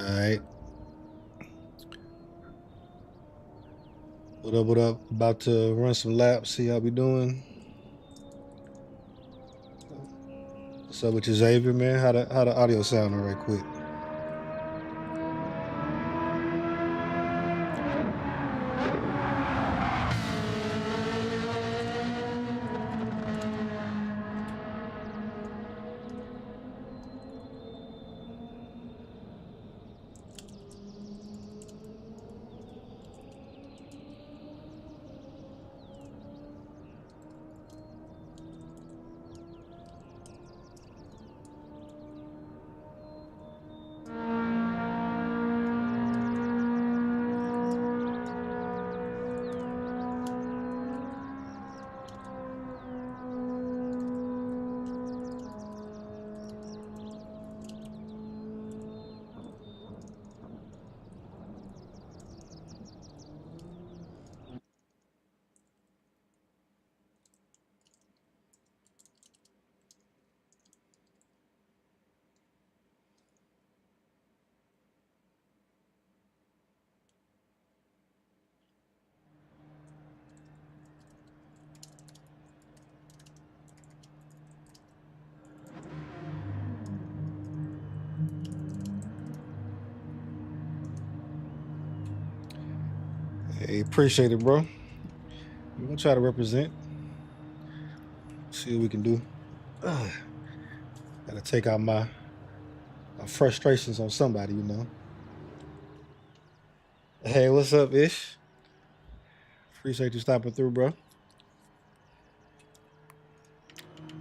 Alright. What up, what up? About to run some laps, see how we doing. What's up with your Xavier, man? How the audio sounding right quick? Hey, appreciate it, bro. We're gonna try to represent. See what we can do. Gotta take out my frustrations on somebody, you know. Hey, what's up, Ish? Appreciate you stopping through, bro.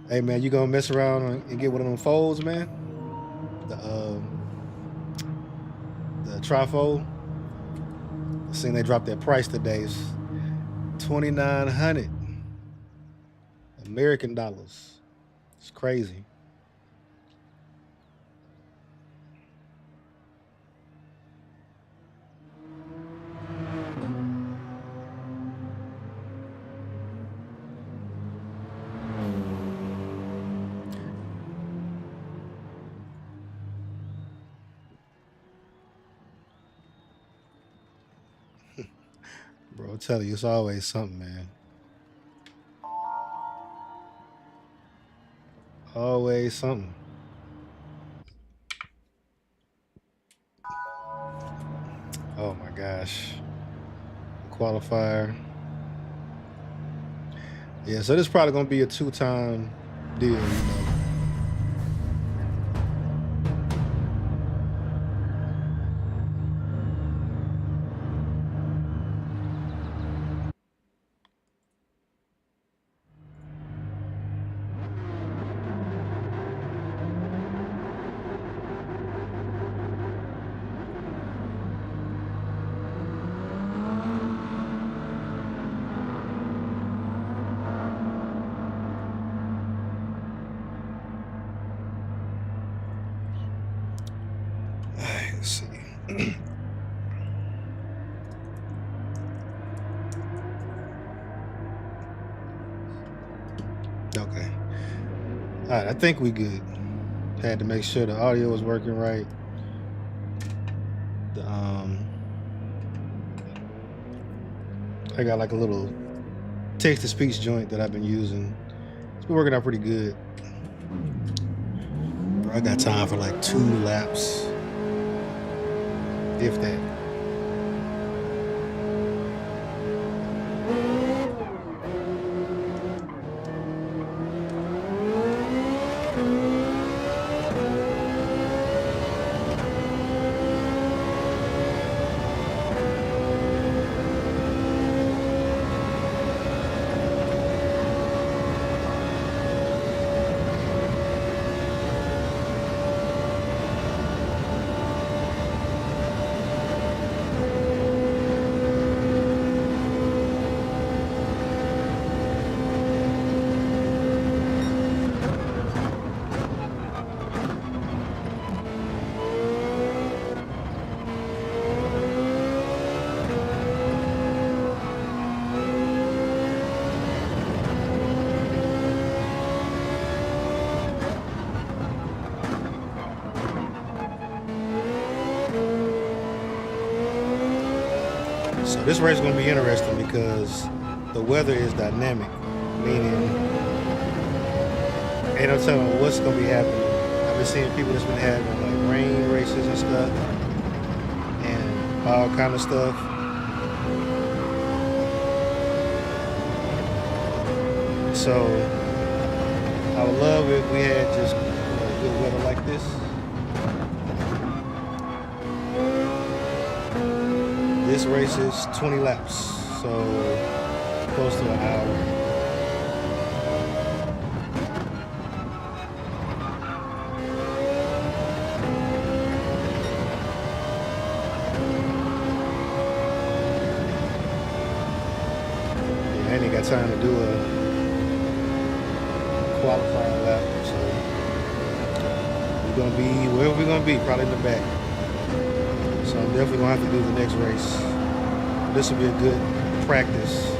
Hey, man, you gonna mess around and get one of them folds, man? The trifold. I seen they dropped their price today. It's $2,900 American dollars. It's crazy. Bro, I'm telling you, it's always something, man. Always something. Oh my gosh. Qualifier. Yeah, so this is probably gonna be a 2-time deal, you know. Let's see. Okay. All right, I think we good. Had to make sure the audio was working right. I got like a little text-to-speech joint that I've been using. It's been working out pretty good. I got time for like 2 laps, if that. So this race is going to be interesting because the weather is dynamic, meaning ain't no telling what's going to be happening. I've been seeing people that's been having like rain races and stuff and all kind of stuff. So I would love if we had just good weather like this. This race is 20 laps, so close to an hour. Yeah, I ain't got time to do a qualifying lap, so we're gonna be wherever we're gonna be, probably in the back. So I'm definitely gonna have to do the next race. This will be a good practice.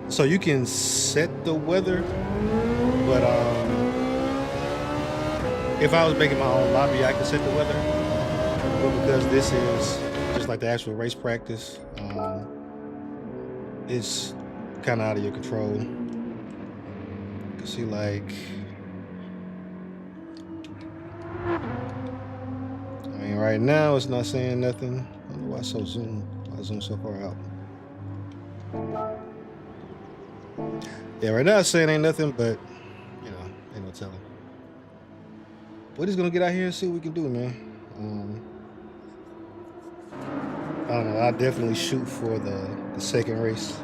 So you can set the weather, but if I was making my own lobby, I could set the weather. But because this is just like the actual race practice, it's kind of out of your control. You can see, like, I mean, right now it's not saying nothing. I don't know why I zoom so far out. Yeah, right now it's saying ain't nothing, but you know, ain't no telling. We're just gonna get out here and see what we can do, man. I don't know. I definitely shoot for the second race.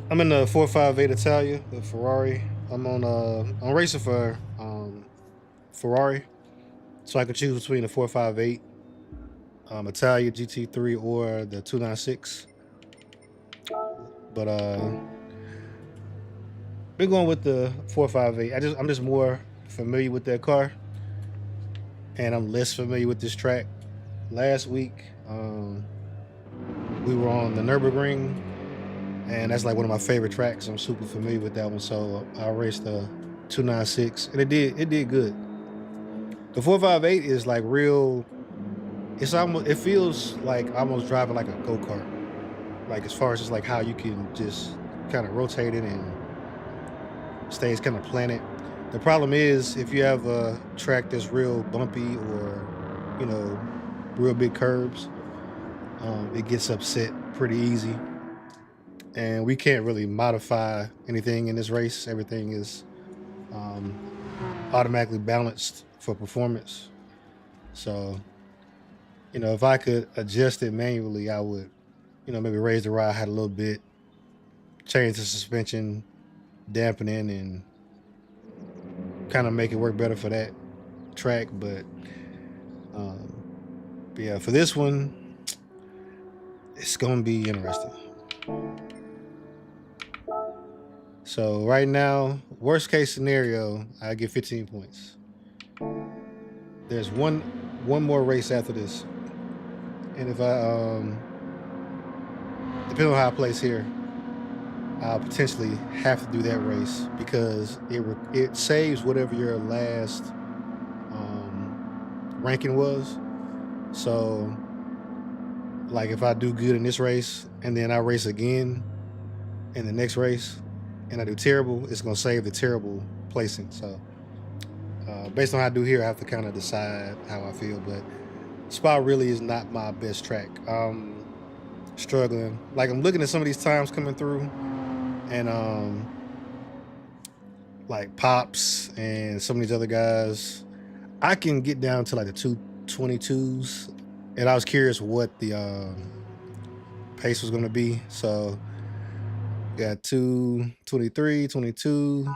I'm in the 458 Italia, the Ferrari. I'm racing for Ferrari, so I can choose between the 458 Italia GT3 or the 296. But been going with the 458. I'm just more familiar with that car, and I'm less familiar with this track. Last week, we were on the Nürburgring, and that's like one of my favorite tracks. I'm super familiar with that one, so I raced the 296, and it did good. The 458 is like real. It feels like almost driving like a go-kart. Like as far as just like how you can just kind of rotate it and stays kind of planted. The problem is if you have a track that's real bumpy or, you know, real big curbs, it gets upset pretty easy. And we can't really modify anything in this race. Everything is automatically balanced for performance. So, you know, if I could adjust it manually, I would, you know, maybe raise the ride height a little bit, change the suspension, dampening, and kind of make it work better for that track. But yeah, for this one, it's gonna be interesting. So right now, worst case scenario, I get 15 points. There's one more race after this, and if I depending on how I place here, I'll potentially have to do that race because it saves whatever your last ranking was. So, like if I do good in this race and then I race again in the next race and I do terrible, it's gonna save the terrible placing. So, based on how I do here, I have to kind of decide how I feel. But Spa really is not my best track. Struggling. Like I'm looking at some of these times coming through, and like Pops and some of these other guys, I can get down to like the 222s, and I was curious what the pace was going to be. So got 223, 22,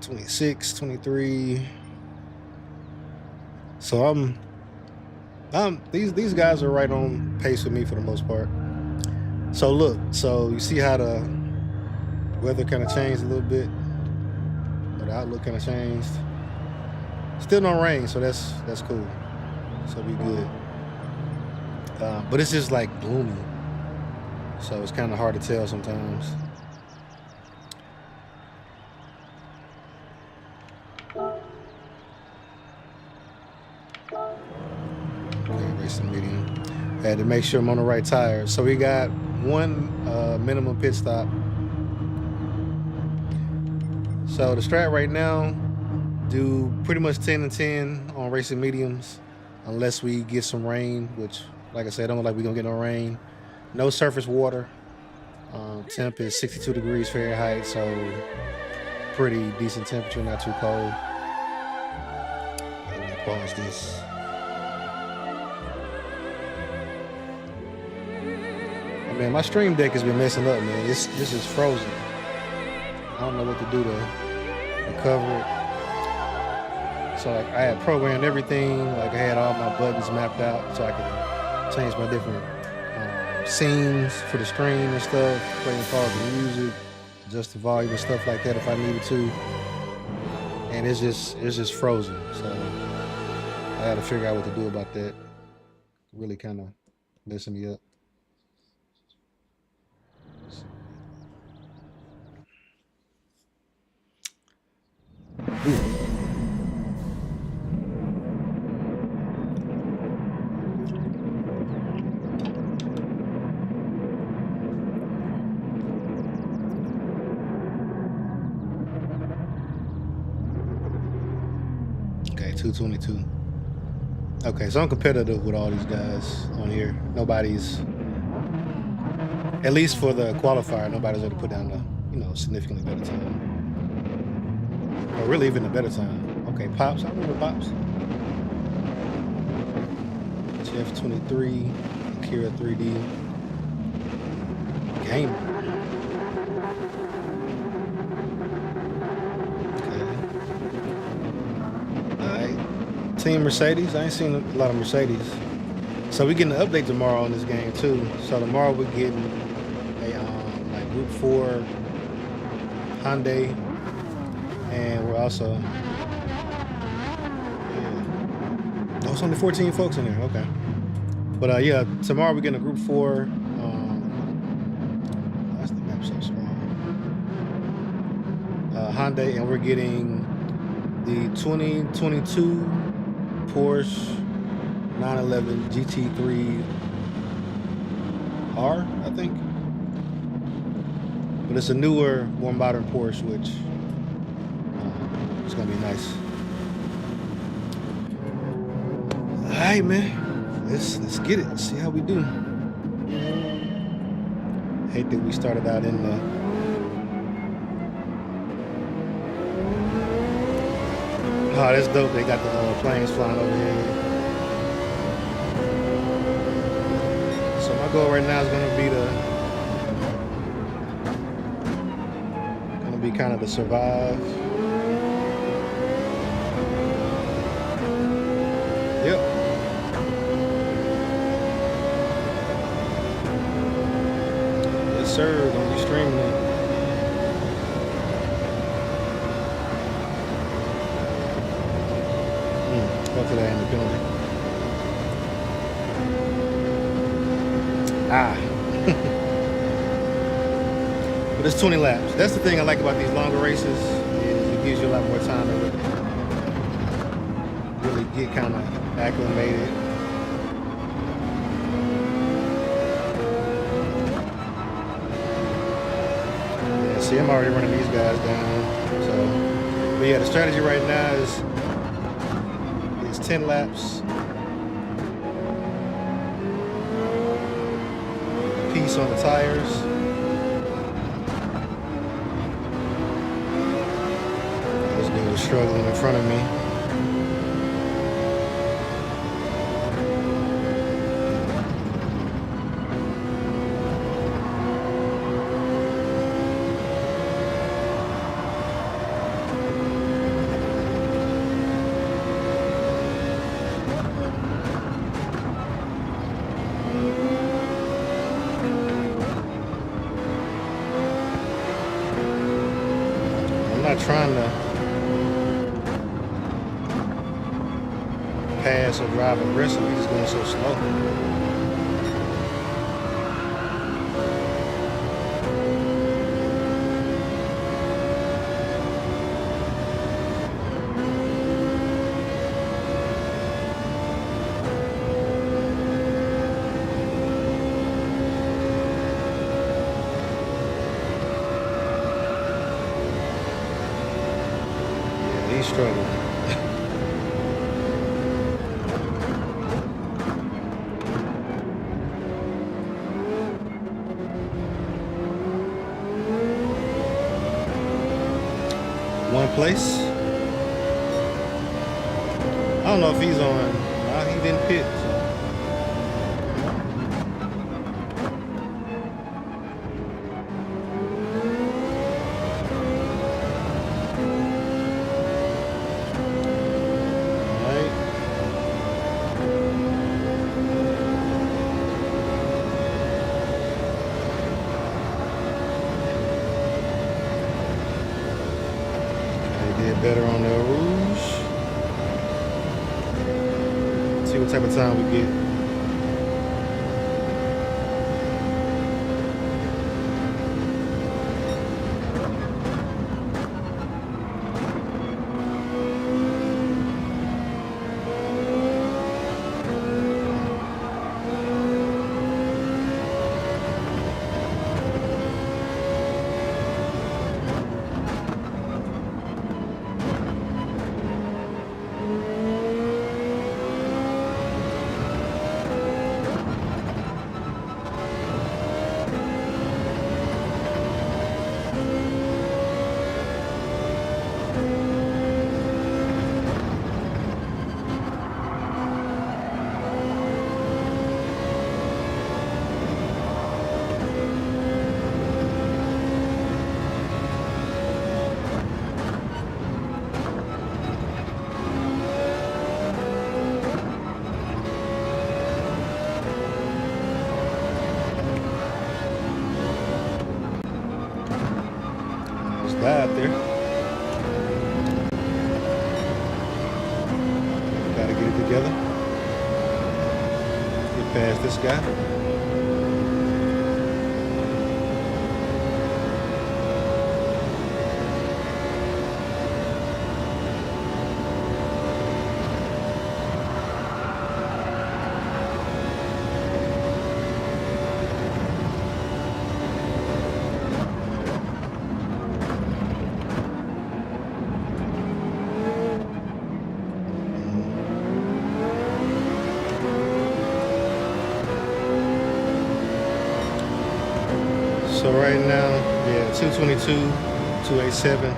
26, 23. So these guys are right on pace with me for the most part. So look, so you see how the weather kind of changed a little bit. the outlook kind of changed. Still no rain, so that's cool. So we good. But it's just like gloomy, so it's kind of hard to tell sometimes. Okay, racing medium. I had to make sure I'm on the right tires. So we got one minimum pit stop. So the strat right now, do pretty much 10 and 10 on racing mediums, unless we get some rain, which, like I said, I don't look like we're gonna get no rain. No surface water. Temp is 62 degrees Fahrenheit, so pretty decent temperature, not too cold. Let me pause this. Man, my stream deck has been messing up, man. This is frozen. I don't know what to do to recover it. So like I had programmed everything, like I had all my buttons mapped out so I could change my different scenes for the stream and stuff, playing pause the music, adjust the volume and stuff like that if I needed to. And it's just frozen. So I had to figure out what to do about that. Really kind of messing me up. Okay, 222. Okay, so I'm competitive with all these guys on here. Nobody's, at least for the qualifier, nobody's going to put down a, significantly better time. Or really even a better time. Okay, Pops. I remember Pops. Jeff 23, Akira 3D. Gamer. Okay. Alright. Team Mercedes. I ain't seen a lot of Mercedes. So we getting an update tomorrow on this game too. So tomorrow we're getting a like Group 4 Hyundai. And we're also, oh, it's only 14 folks in there. Okay. But yeah, tomorrow we're getting a Group 4. That's the map so small. Hyundai, and we're getting the 2022 Porsche 911 GT3 R, I think. But it's a newer, more modern Porsche, which it's gonna be nice. All right, man. Let's get it. Let's see how we do. Hate that we started out in the. Oh, that's dope. They got the planes flying over here. So my goal right now is gonna be kind of to survive. Yep. Yes, sir. Gonna be streaming it. Hopefully that ain't the penalty. But it's 20 laps. That's the thing I like about these longer races. Is it gives you a lot more time to really get kind of acclimated. Yeah, see, I'm already running these guys down. So, but yeah, the strategy right now is 10 laps. Piece on the tires. This dude is struggling in front of me. I'm not trying to fast or drive aggressive. He's just going so slow. He's struggling. One place. I don't know if he's on. He didn't pit. So. Better on the Rouge. See what type of time we get. Out there. Gotta get it together. Get past this guy. So right now, yeah, 222, 287.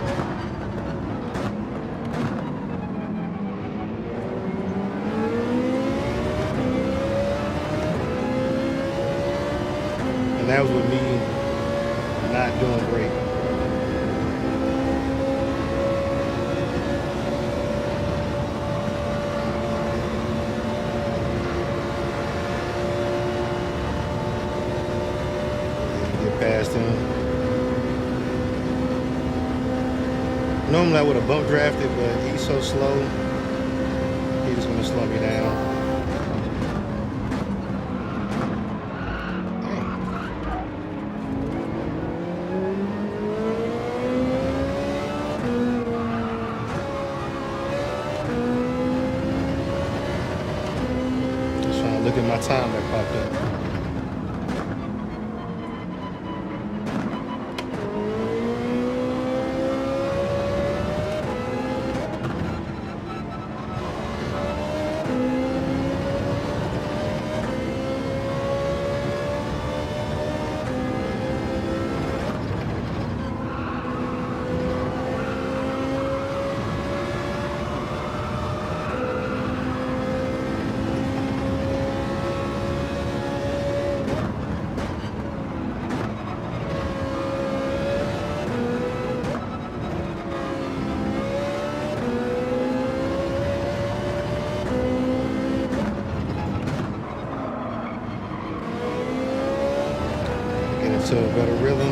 And that was with me not doing great. Past him. Normally I would have bump drafted, but he's so slow. He's just gonna slow me down. Just trying to look at my time that popped up. To a better rhythm.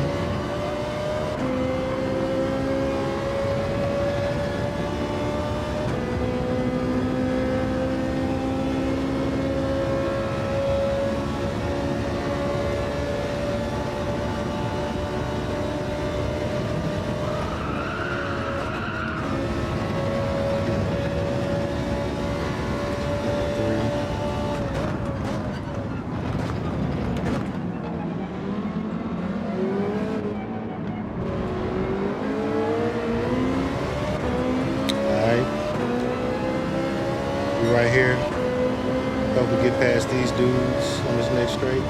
past these dudes on this next straight.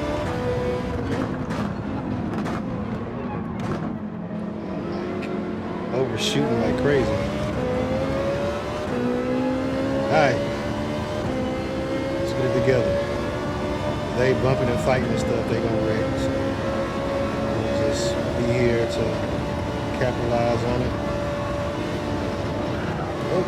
Overshooting like crazy. Alright. Let's get it together. They bumping and fighting and stuff, they gonna wreck. So we'll just be here to capitalize on it. Oh.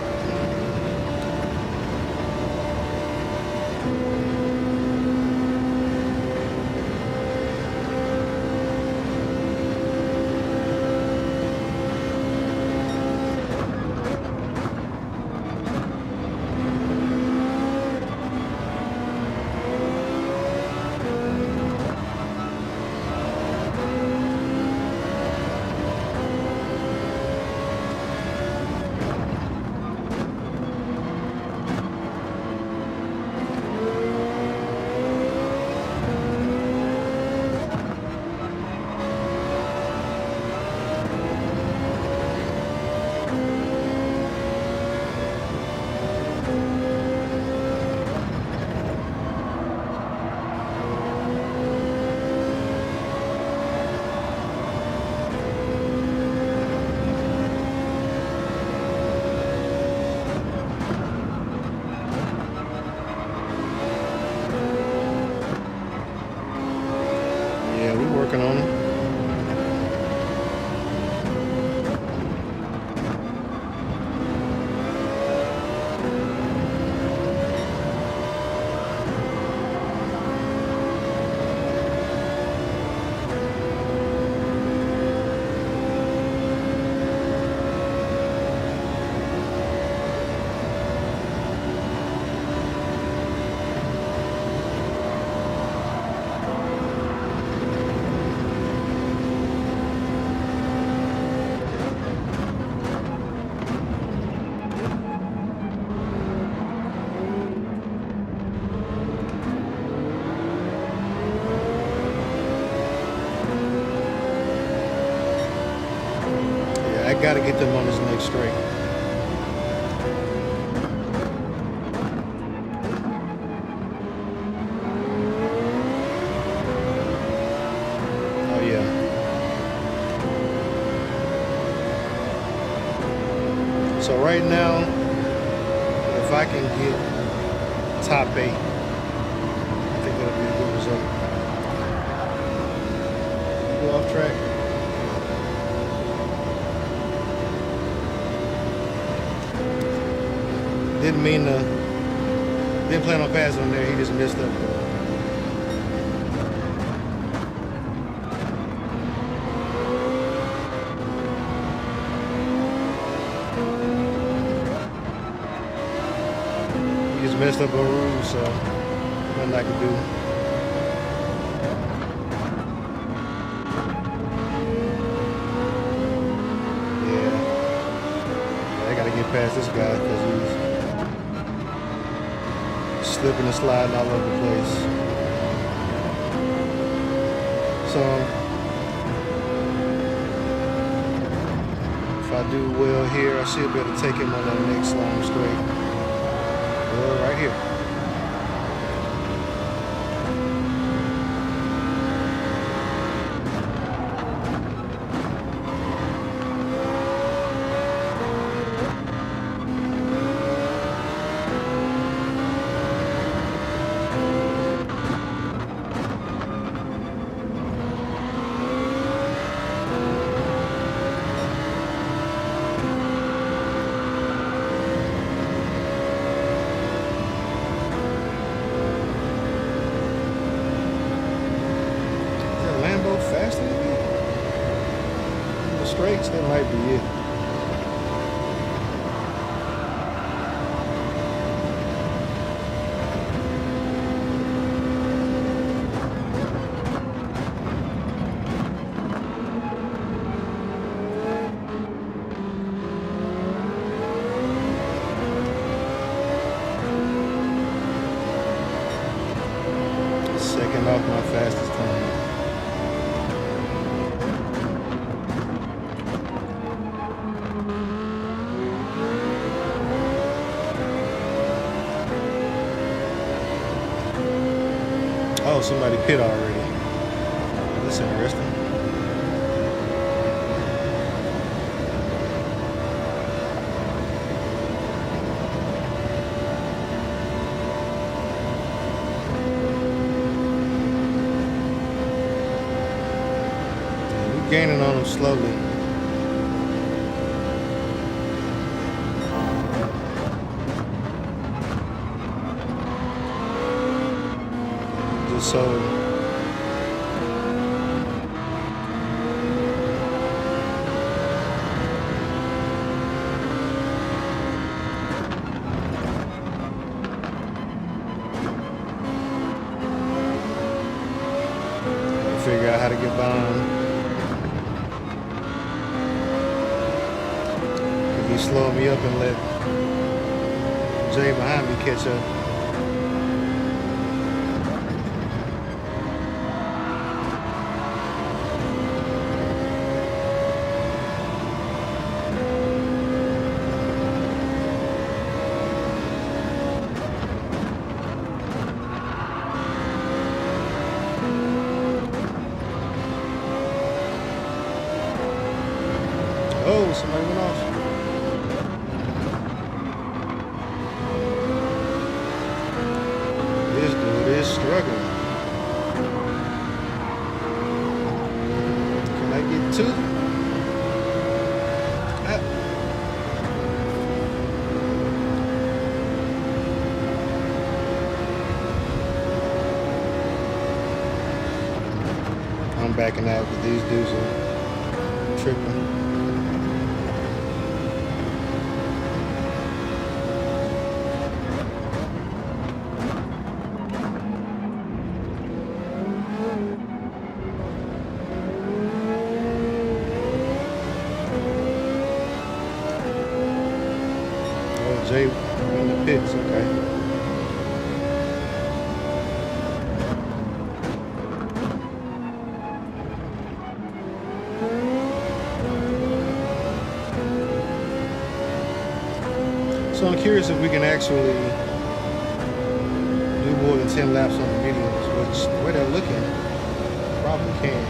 Working on it. I gotta get them on this next straight. Oh yeah. So right now, if I can get top 8, I think that'll be a good result. Go off track. Didn't plan on passing on there, he just missed up. He just messed up on rules, so nothing I can do. Yeah, I gotta get past this guy because he's slipping and sliding all over the place. So if I do well here, I should be able to take him on that next long straight. Well, right here. Faster than me. The straights, that might be it. Second off my fastest time. Oh, somebody pit already. That's interesting. We're gaining on them slowly. Just so. Figure out how to get behind. If he's slowing me up and let Jay behind me catch up. Oh, somebody went off. This dude is struggling. Can I get two? I'm backing out because these dudes are tripping. Jay in the pits, okay. So I'm curious if we can actually do more than 10 laps on the mediums, which the way they're looking, probably can.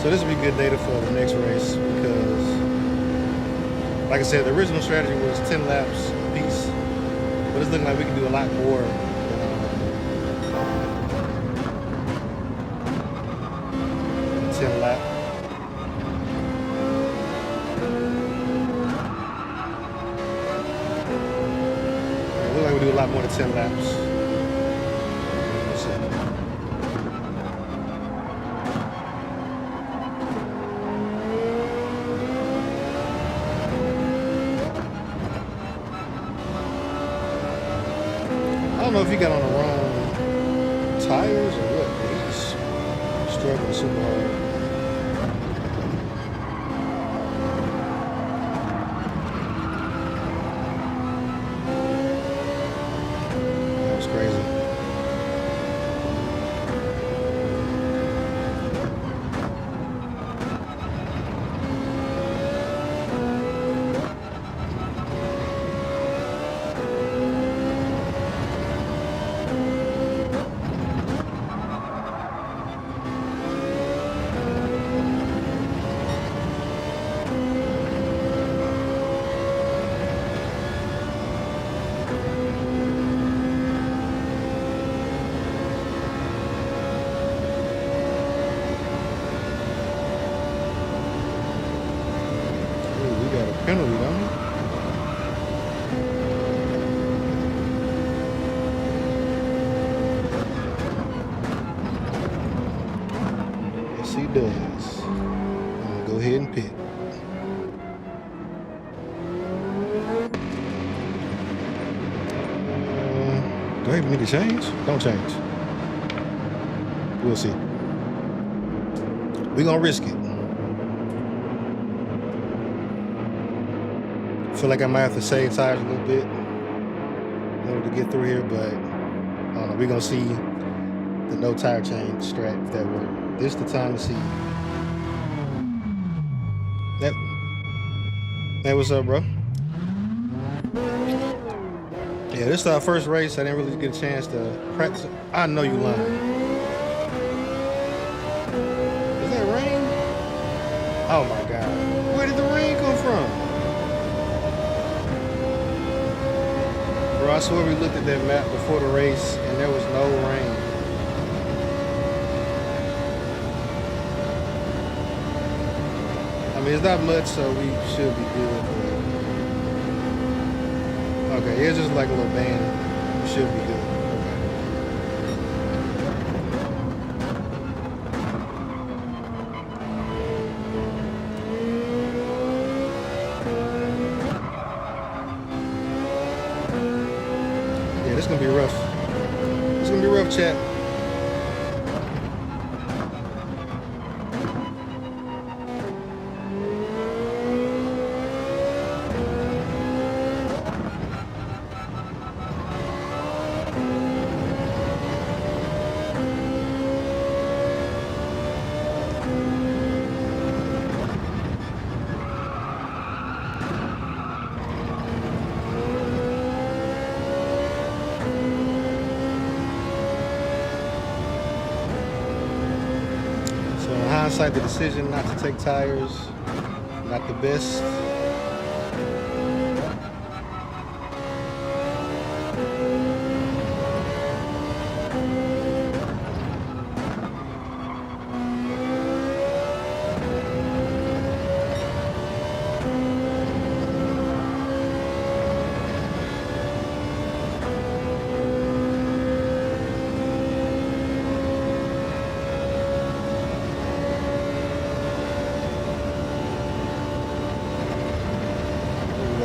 So this will be good data for the next race because, like I said, the original strategy was 10 laps a piece, but it's looking like we can do a lot more than 10 laps. It looks like we do a lot more than 10 laps. I don't know if he got on the wrong tires or what, but he's struggling super hard. That was crazy. Penalty, don't we? Yes, he does. I'm gonna go ahead and pit. Do I even need to change? Don't change. We'll see. We're gonna risk it. Feel like I might have to save tires a little bit in order to get through here, but I don't know. We're gonna see the no tire change strat if that works. This is the time to see. Hey, what's up, bro? Yeah, this is our first race. I didn't really get a chance to practice. I know you lying. Is that rain? Oh my God. Where did the rain come from? Bro, I swear we looked at that map before the race and there was no rain. I mean, it's not much, so we should be good. Okay, it's just like a little band. We should be good. Yeah, this is gonna be rough. It's gonna be rough, chat. Hindsight, the decision not to take tires, not the best.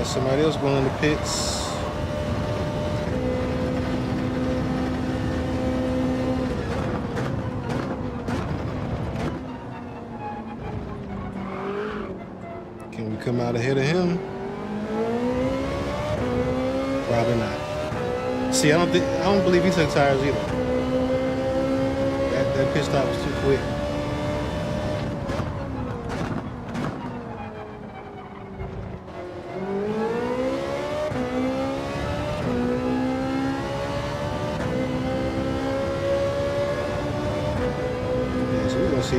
Somebody else going in the pits. Can we come out ahead of him? Probably not. See, I don't believe he took tires either. That pit stop was too quick. See.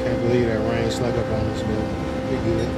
Can't believe that rain snuck up on us, but we good.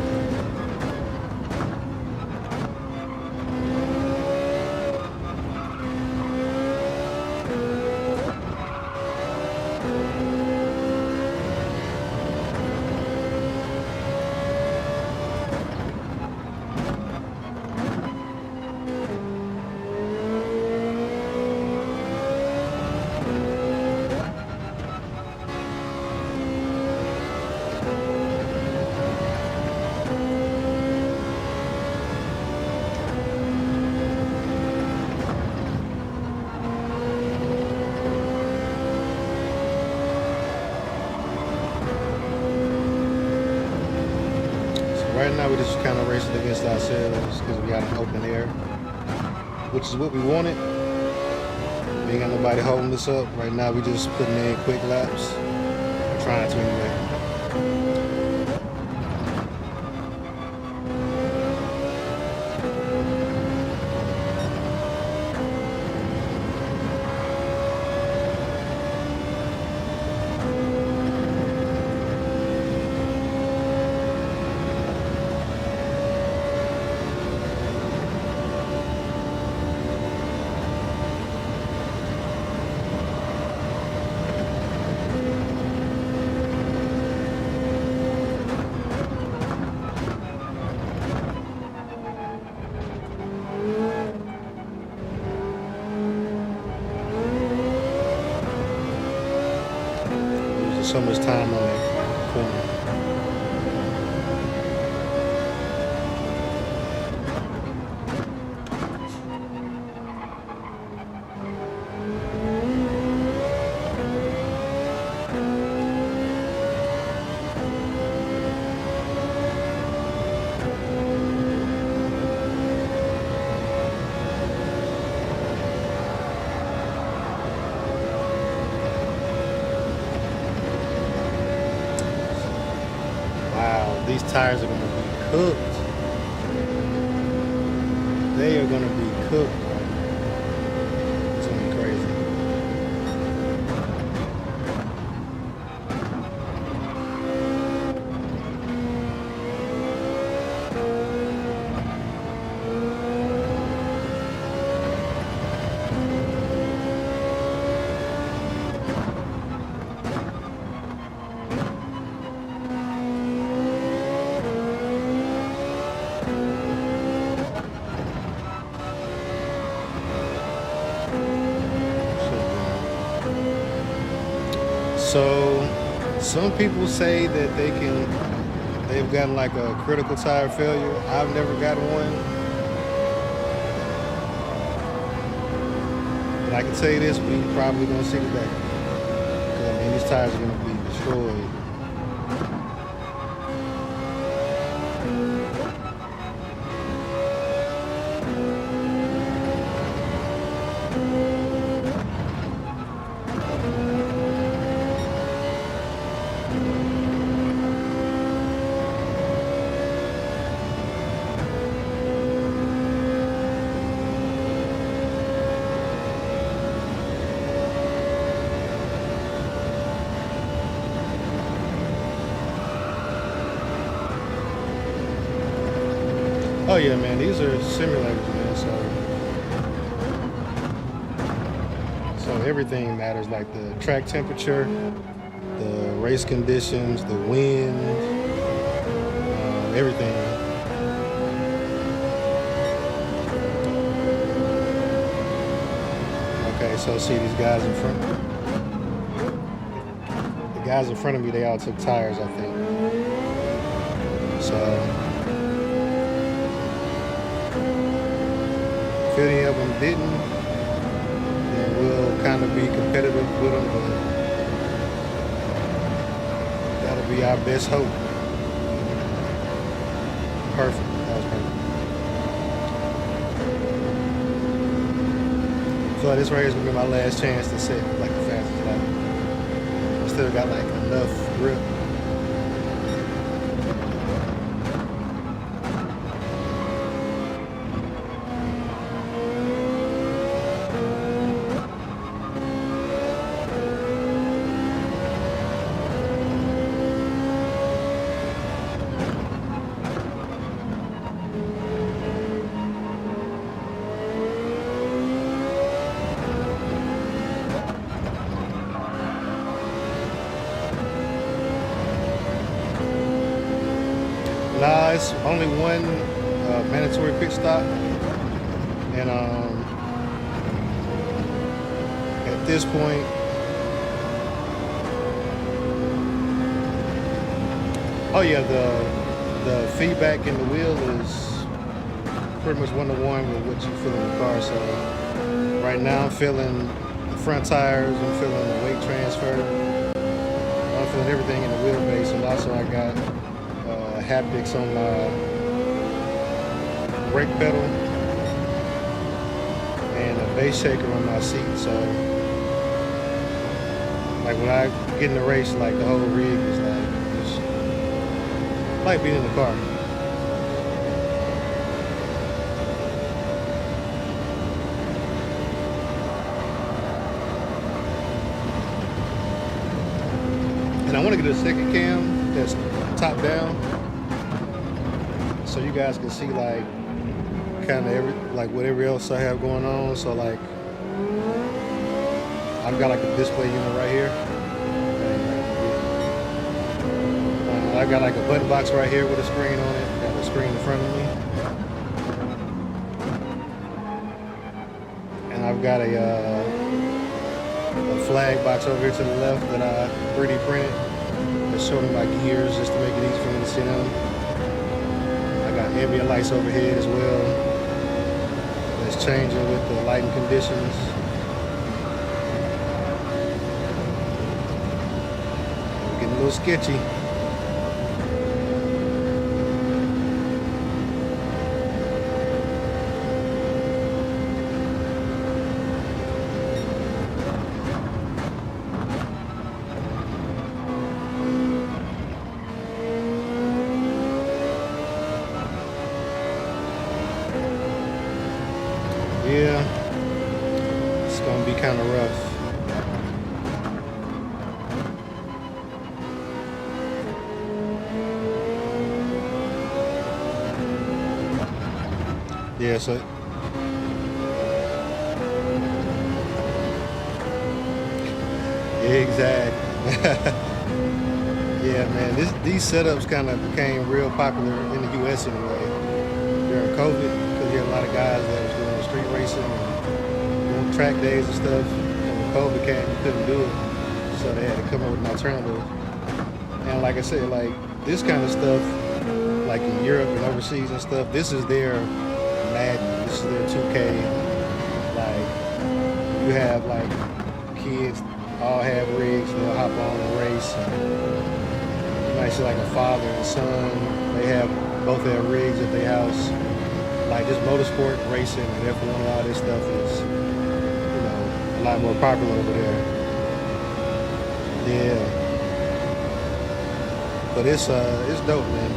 Right now we're just kind of racing against ourselves because we got an open air, which is what we wanted. We ain't got nobody holding us up. Right now we just putting in quick laps. We're trying to anyway. So much time on that corner. tires are gonna be cooked. They are gonna be cooked. It's gonna be crazy. So some people say that they've gotten like a critical tire failure. I've never gotten one. But I can tell you this, we probably gonna see today. Because I mean, these tires are gonna be destroyed. Oh yeah, man, these are simulators, man. So everything matters, like the track temperature, the race conditions, the wind, everything. Okay, so see these guys in front. The guys in front of me, they all took tires, I think. So if any of them didn't, then we'll kind of be competitive with them, but that'll be our best hope. Perfect. That was perfect. So this right here is gonna be my last chance to set like the fastest lap. I still got like enough grip. Nah, it's only one mandatory pit stop, and at this point, oh yeah, the feedback in the wheel is pretty much one-to-one with what you feel in the car. So right now, I'm feeling the front tires, I'm feeling the weight transfer, I'm feeling everything in the wheelbase, and also I got haptics on my brake pedal and a bass shaker on my seat. So like when I get in the race, like the whole rig is like being in the car. And I want to get a second cam that's top down, so you guys can see like kind of whatever else I have going on. So like I've got like a display unit right here. I've got like a button box right here with a screen on it. Got a screen in front of me, and I've got a flag box over here to the left that I 3D printed. That's showing my gears just to make it easy for me to see them. Ambient lights overhead as well. That's changing with the lighting conditions. Getting a little sketchy. Yeah, it's gonna be kind of rough. Yeah, so exactly. Yeah, man, these setups kind of became real popular in the U.S. anyway during COVID, because you had a lot of guys that was doing street racing and doing track days and stuff. And when COVID came, you couldn't do it, so they had to come up with an alternative. And like I said, like this kind of stuff, like in Europe and overseas and stuff, this is their Madden, this is their 2K. Like you have like kids all have rigs, they'll hop on and race. You might see like a father and son, they have both their rigs at their house. Like just motorsport racing and F1 and all this stuff is, you know, a lot more popular over there. Yeah. But it's dope, man.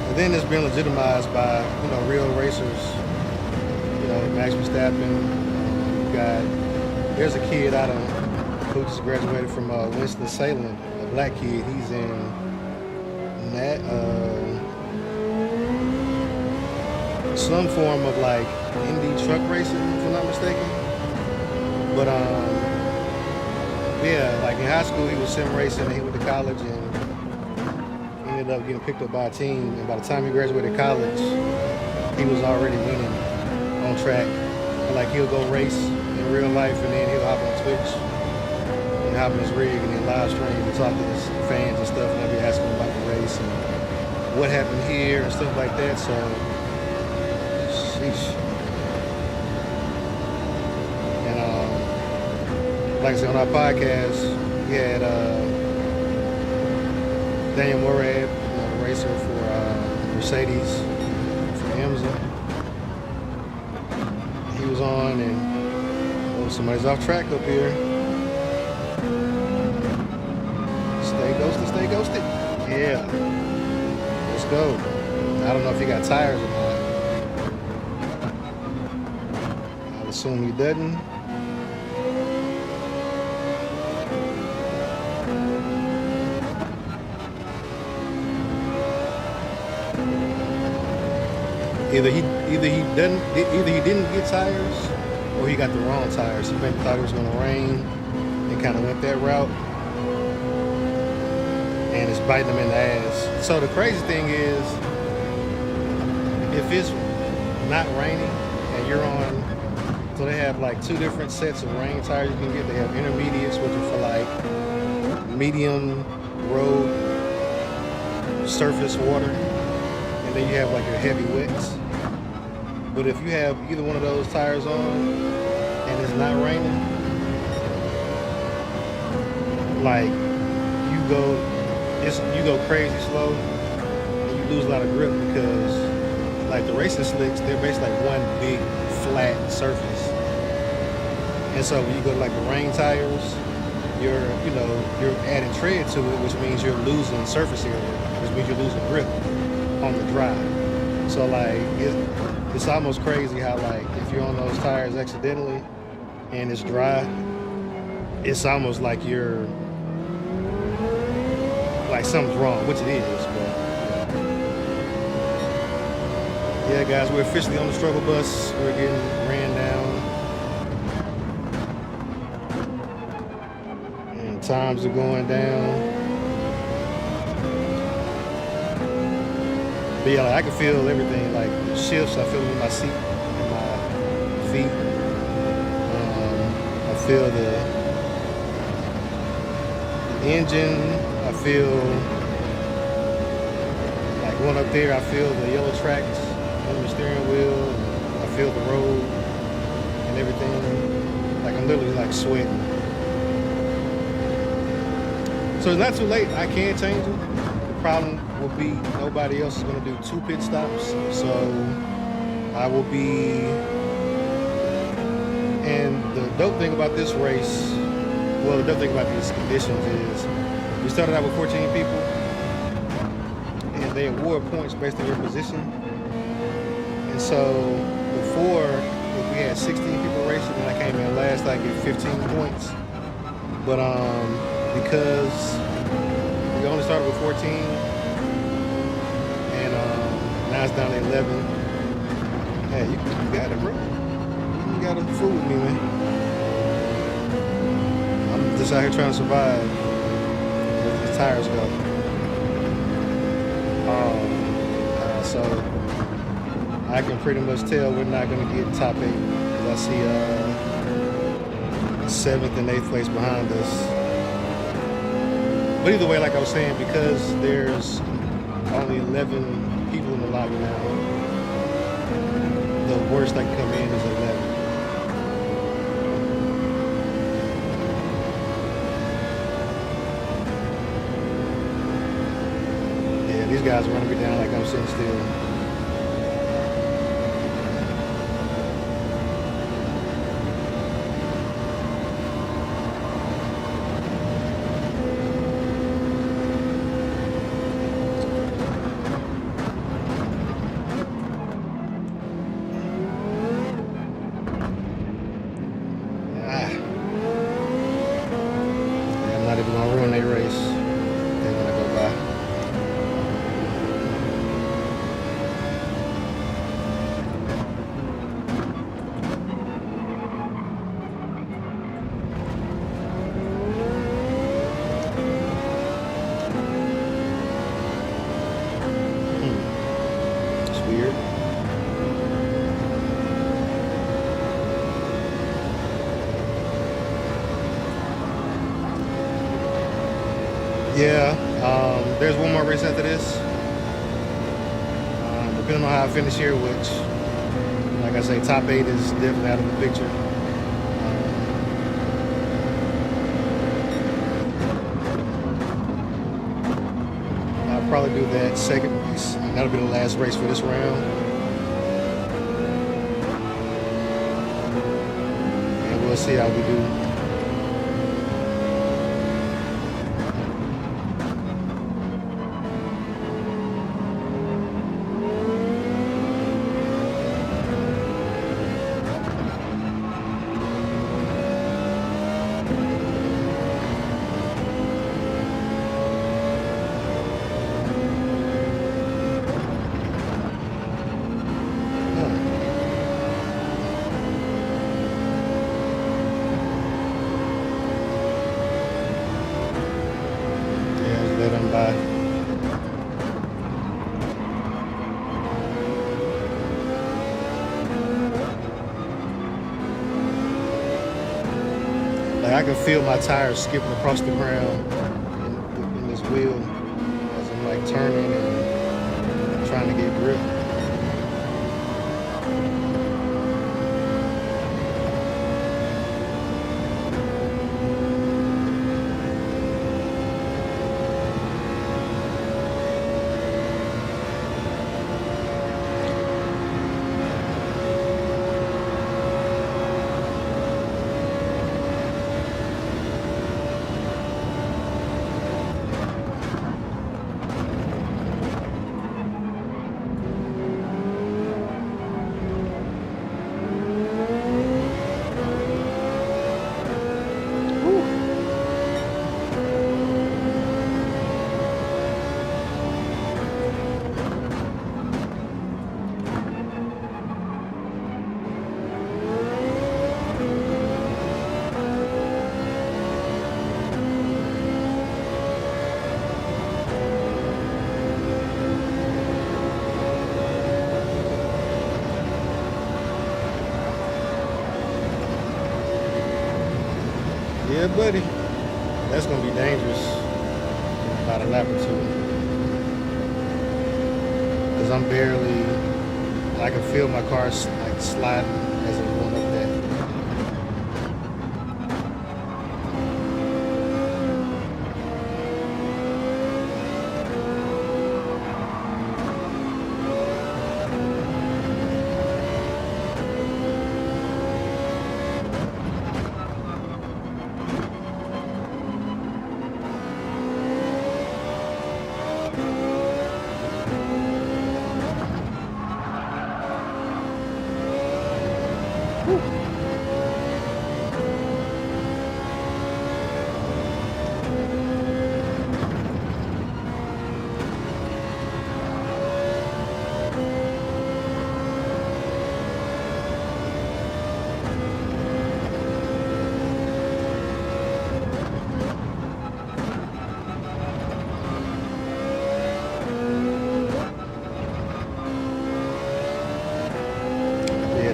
And then it's been legitimized by, you know, real racers. You know, Max Verstappen. You got, there's a kid out of who just graduated from Winston-Salem, a black kid. He's in that some form of like Indy truck racing, if I'm not mistaken. But yeah, like in high school he was sim racing and he went to college and ended up getting picked up by a team. And by the time he graduated college, he was already winning on track. And like he'll go race in real life and then he'll hop on Twitch and hop in his rig and then live stream and talk to his fans and stuff, and I'll be asking him about the race and what happened here and stuff like that. So, sheesh. And like I said, on our podcast, we had Daniel Morad, you know, the racer for Mercedes, for IMSA. He was on, and oh, somebody's off track up here. Stay ghosted. Yeah. Let's go. I don't know if he got tires or not. I'll assume he doesn't. Either he didn't get tires or he got the wrong tires. He maybe thought it was gonna rain and kind of went that route. And it's biting them in the ass. So the crazy thing is, if it's not raining and you're on, so they have like two different sets of rain tires you can get. They have intermediates, which are for like medium road surface water, and then you have like your heavy wets. But if you have either one of those tires on and it's not raining, like you go crazy slow and you lose a lot of grip, because like the racing slicks, they're basically like one big flat surface. And so when you go to like the rain tires, you're adding tread to it, which means you're losing surface area, which means you're losing grip on the dry. So like it's almost crazy how like if you're on those tires accidentally and it's dry, it's almost like you're like something's wrong, which it is. But yeah, guys, we're officially on the struggle bus. We're getting ran down, and times are going down. But yeah, like, I can feel everything, like the shifts. I feel them in my seat, in my feet. I feel the engine. I feel like going up there, I feel the yellow tracks on the steering wheel. I feel the road and everything. Like I'm literally like sweating. So it's not too late. I can change them. The problem will be nobody else is going to do 2 pit stops. So I will be. And the dope thing about this race, well, the dope thing about these conditions is, we started out with 14 people, and they award points based on your position. And so before, if we we had 16 people racing, and I came in last, like at 15 points. But because we only started with 14, and now it's down to 11. Hey, you got it, bro. You got to fool with me, man. I'm just out here trying to survive. The tires go. So I can pretty much tell we're not going to get top 8 because I see 7th and 8th place behind us. But either way, like I was saying, because there's only 11 people in the lobby now, the worst that can come in is 11. Yeah, these guys are running me down like I'm sitting still. Yeah, there's one more race after this. Depending on how I finish here, which, like I say, top 8 is definitely out of the picture. I'll probably do that second race. That'll be the last race for this round. And we'll see how we do. I can feel my tires skipping across the ground in this wheel as I'm like turning and trying to get grip. Yeah, buddy. That's going to be dangerous in about a lap or two. Because I'm barely, I can feel my car like sliding as I'm going up that.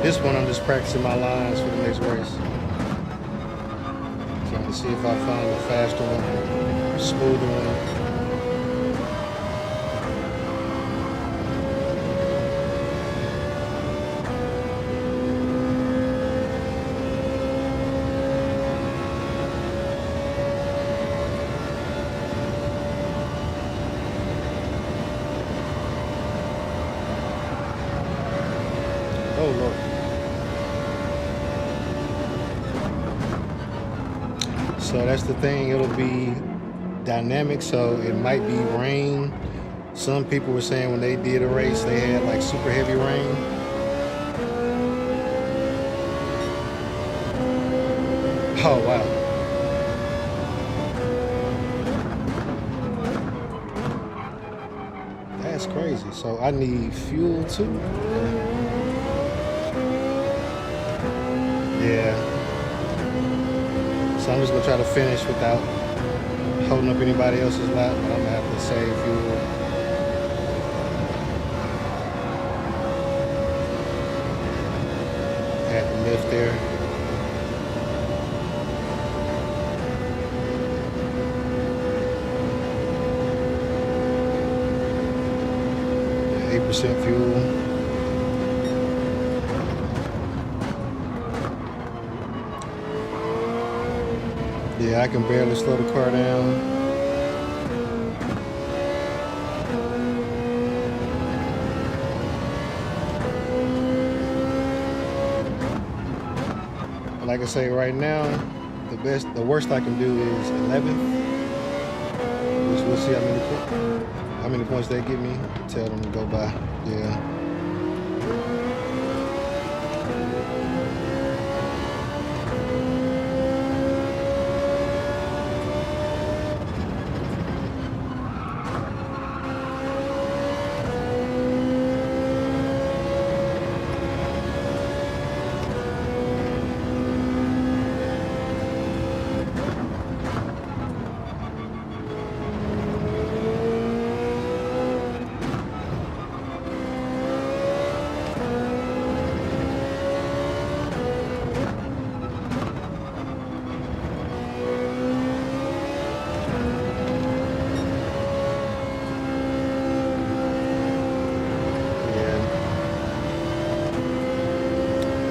this one, I'm just practicing my lines for the next race. Trying to see if I find a faster one, smoother one. Oh Lord. So that's the thing, it'll be dynamic, so it might be rain. Some people were saying when they did a race, they had like super heavy rain. Oh wow. That's crazy. So I need fuel too. Yeah. So I'm just gonna try to finish without holding up anybody else's lap, but I'm gonna have to save fuel. Had to lift there. Yeah, 8% fuel. Yeah, I can barely slow the car down. Like I say, right now, the worst I can do is 11th. We'll see how many points they give me. Tell them to go by. Yeah.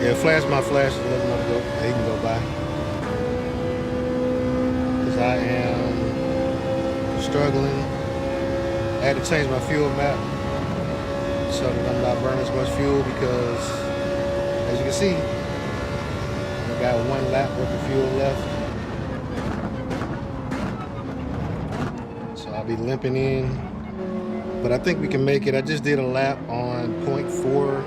Yeah, flash my flash and let him know to go. He can go by. Because I am struggling. I had to change my fuel map so that I'm not burning as much fuel because, as you can see, I got 1 lap worth of fuel left. So I'll be limping in. But I think we can make it. I just did a lap on 0.4.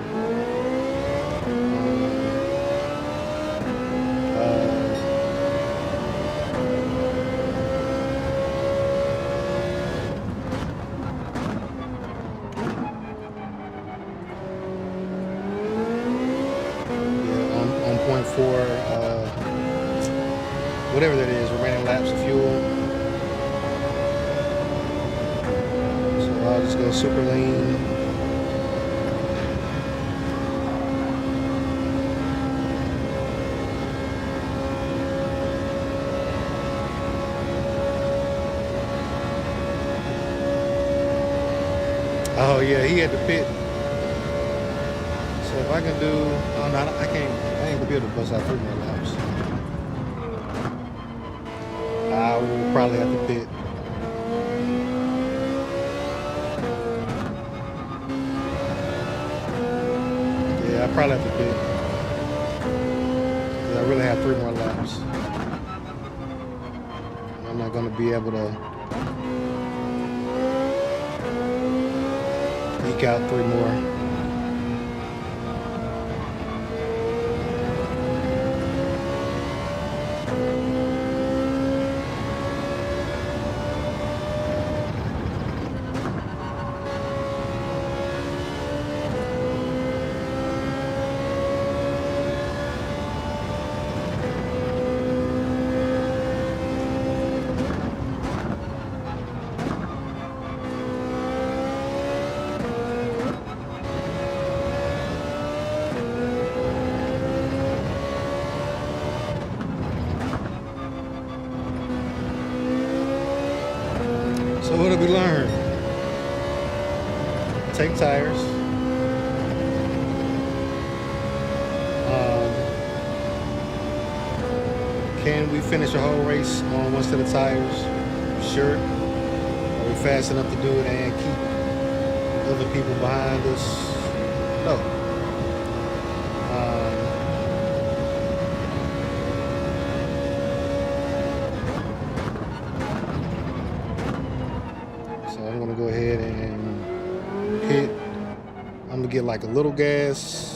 Whatever that is, remaining laps of fuel. So I'll just go super lean. Oh yeah, he had to pit. So if I can do, oh no, I ain't gonna be able to bust out 3 more laps. I will probably have to pit. Yeah, I probably have to pit. Because I really have 3 more laps. I'm not going to be able to eke out 3 more. we learn. Take tires. Can we finish a whole race on one set of tires? Sure. Are we fast enough to do it and keep other people behind us? No. So I'm gonna go ahead and hit. I'm gonna get like a little gas.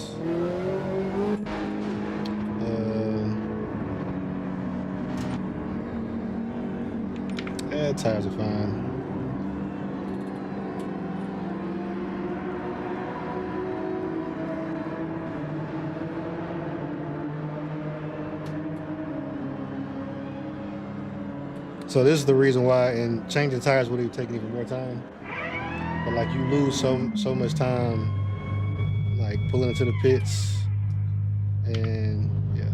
Tires are fine. So this is the reason why, and changing tires would have taken even more time. But like you lose so much time, like pulling into the pits, and yeah.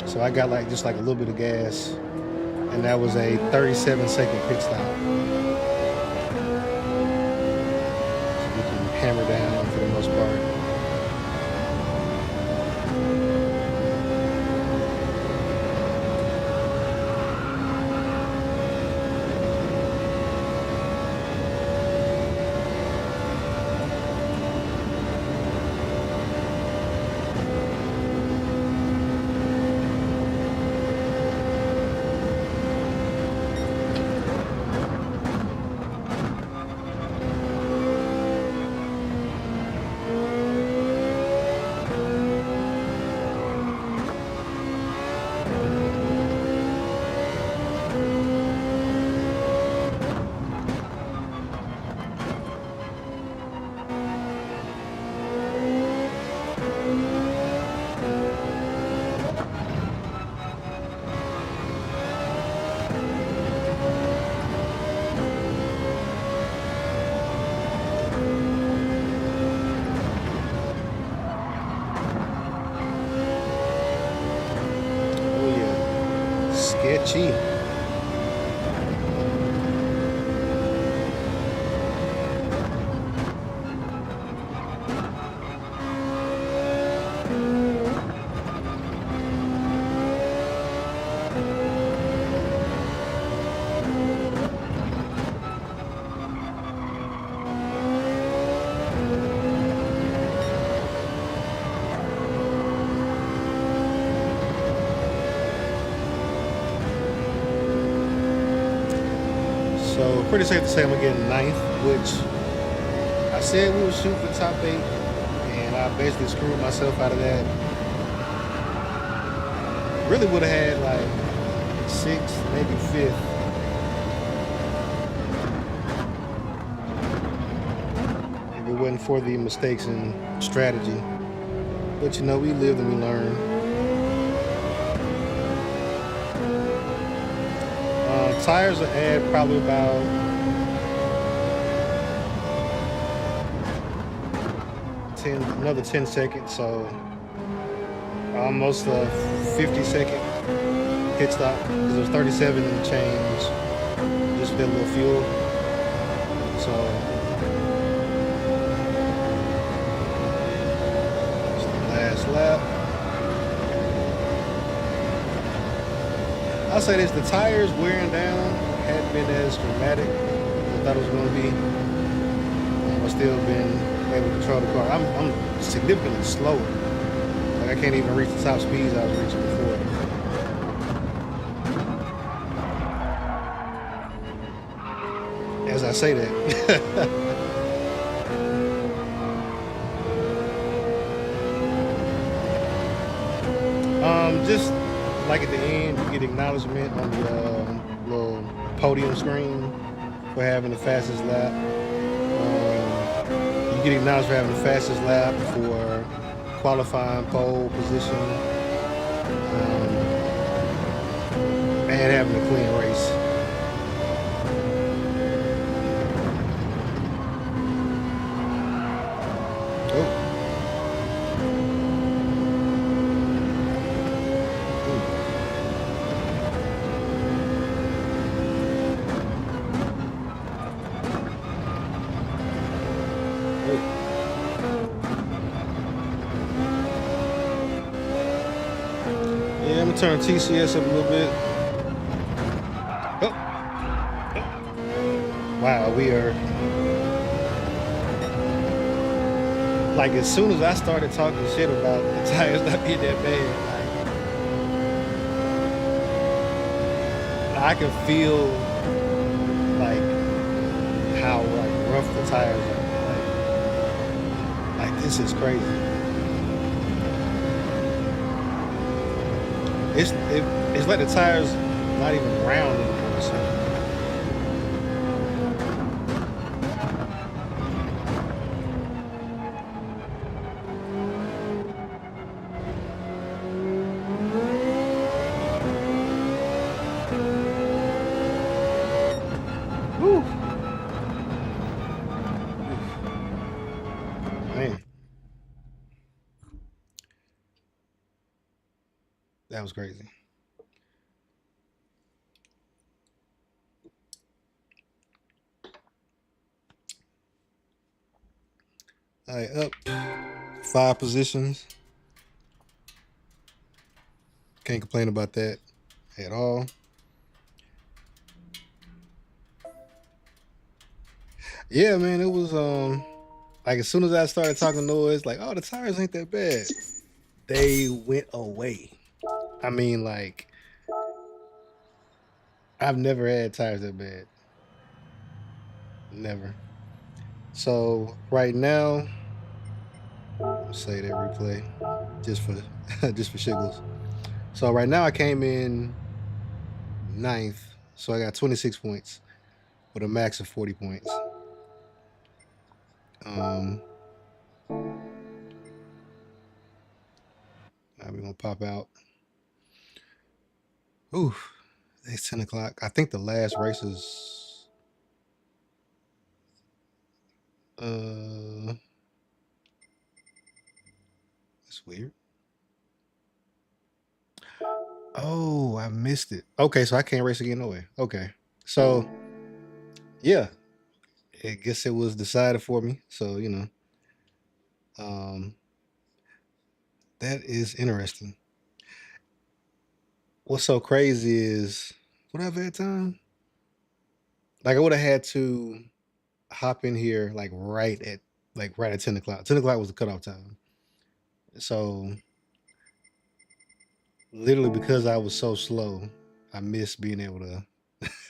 So I got like just like a little bit of gas, and that was a 37-second pit stop. So we can hammer down for the most part. Sketchy. So pretty safe to say I'm gonna get 9th, which I said we would shoot for top 8, and I basically screwed myself out of that. Really would have had like 6th, maybe 5th. If it wasn't for the mistakes in strategy. But you know, we live and we learn. Tires will add probably about another 10 seconds, so almost a 50-second pit stop, because it was 37 and change, just with a little fuel. So it's the last lap. I'll say this, the tires wearing down hadn't been as dramatic as I thought it was going to be. I've still been able to control the car. I'm significantly slower. Like I can't even reach the top speeds I was reaching before. As I say that. Just like at the end, you get acknowledgement on the little podium screen for having the fastest lap. You get acknowledged for having the fastest lap, for qualifying pole position, and having a clean race. Yeah, I'm gonna turn TCS up a little bit. Oh. Wow, we are like, as soon as I started talking shit about the tires not being that bad, like I can feel like how like rough the tires are. Like this is crazy. It's like the tires not even round anymore. So. Whew. Man, that was crazy. All right, up 5 positions. Can't complain about that at all. Yeah, man, it was like as soon as I started talking noise, like, oh, the tires ain't that bad. They went away. I mean, like, I've never had tires that bad. Never. So right now, say that replay just for just for shiggles. So right now I came in 9th, so I got 26 points with a max of 40 points. Now we're gonna pop out. Ooh, it's 10 o'clock. I think the last race is it's weird. Oh, I missed it. Okay, so I can't race again no way. Okay. So yeah, I guess it was decided for me. So, um that is interesting. What's so crazy is would I have had time? Like I would have had to hop in here right at 10 o'clock. 10 o'clock was the cutoff time. So literally because I was so slow, I missed being able to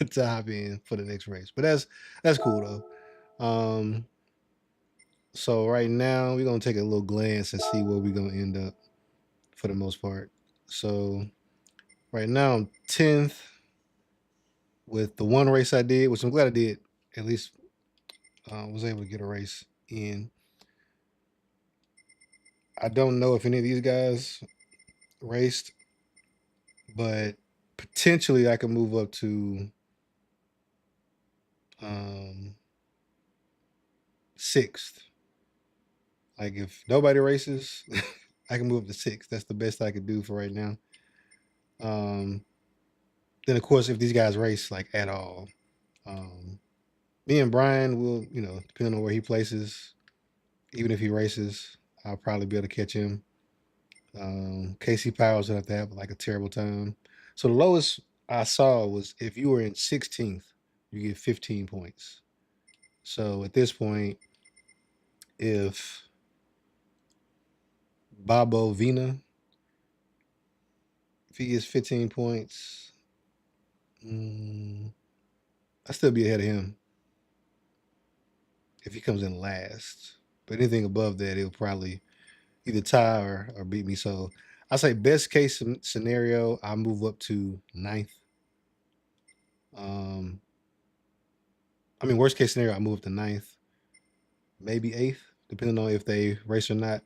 to hop in for the next race. But that's cool though. So right now we're gonna take a little glance and see where we're gonna end up for the most part. So right now I'm 10th with the one race I did, which I'm glad I did. At least was able to get a race in. I don't know if any of these guys raced, but potentially I could move up to um, 6th. Like if nobody races, I can move up to 6th. That's the best I could do for right now. Um, then of course, if these guys race like at all, um, me and Brian will, depending on where he places, even if he races, I'll probably be able to catch him. Casey Powers would have to have like a terrible time. So the lowest I saw was if you were in 16th, you get 15 points. So at this point, if Bobo Vina, if he gets 15 points, I'll still be ahead of him if he comes in last. But anything above that, he'll probably either tie or beat me. So I say best case scenario, I move up to 9th. Worst case scenario, I move up to 9th, maybe 8th, depending on if they race or not.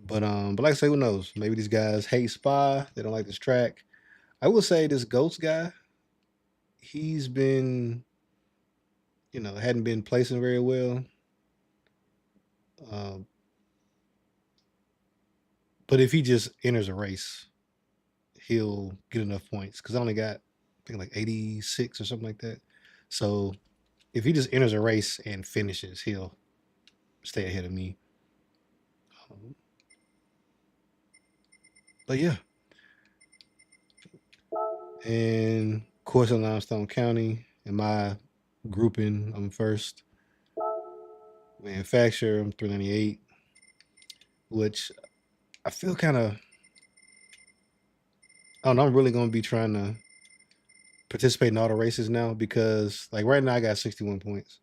But like I say, who knows? Maybe these guys hate Spa. They don't like this track. I will say this Ghost guy, he's been, hadn't been placing very well. Um, but if he just enters a race, he'll get enough points because I only got, I think, like 86 or something like that. So if he just enters a race and finishes, he'll stay ahead of me. But yeah, and of course in Limestone County, in my grouping, I'm first. Manufacturer, I'm 398, which I feel kind of. I don't know. I'm really gonna be trying to participate in all the races now because, like, right now I got 61 points,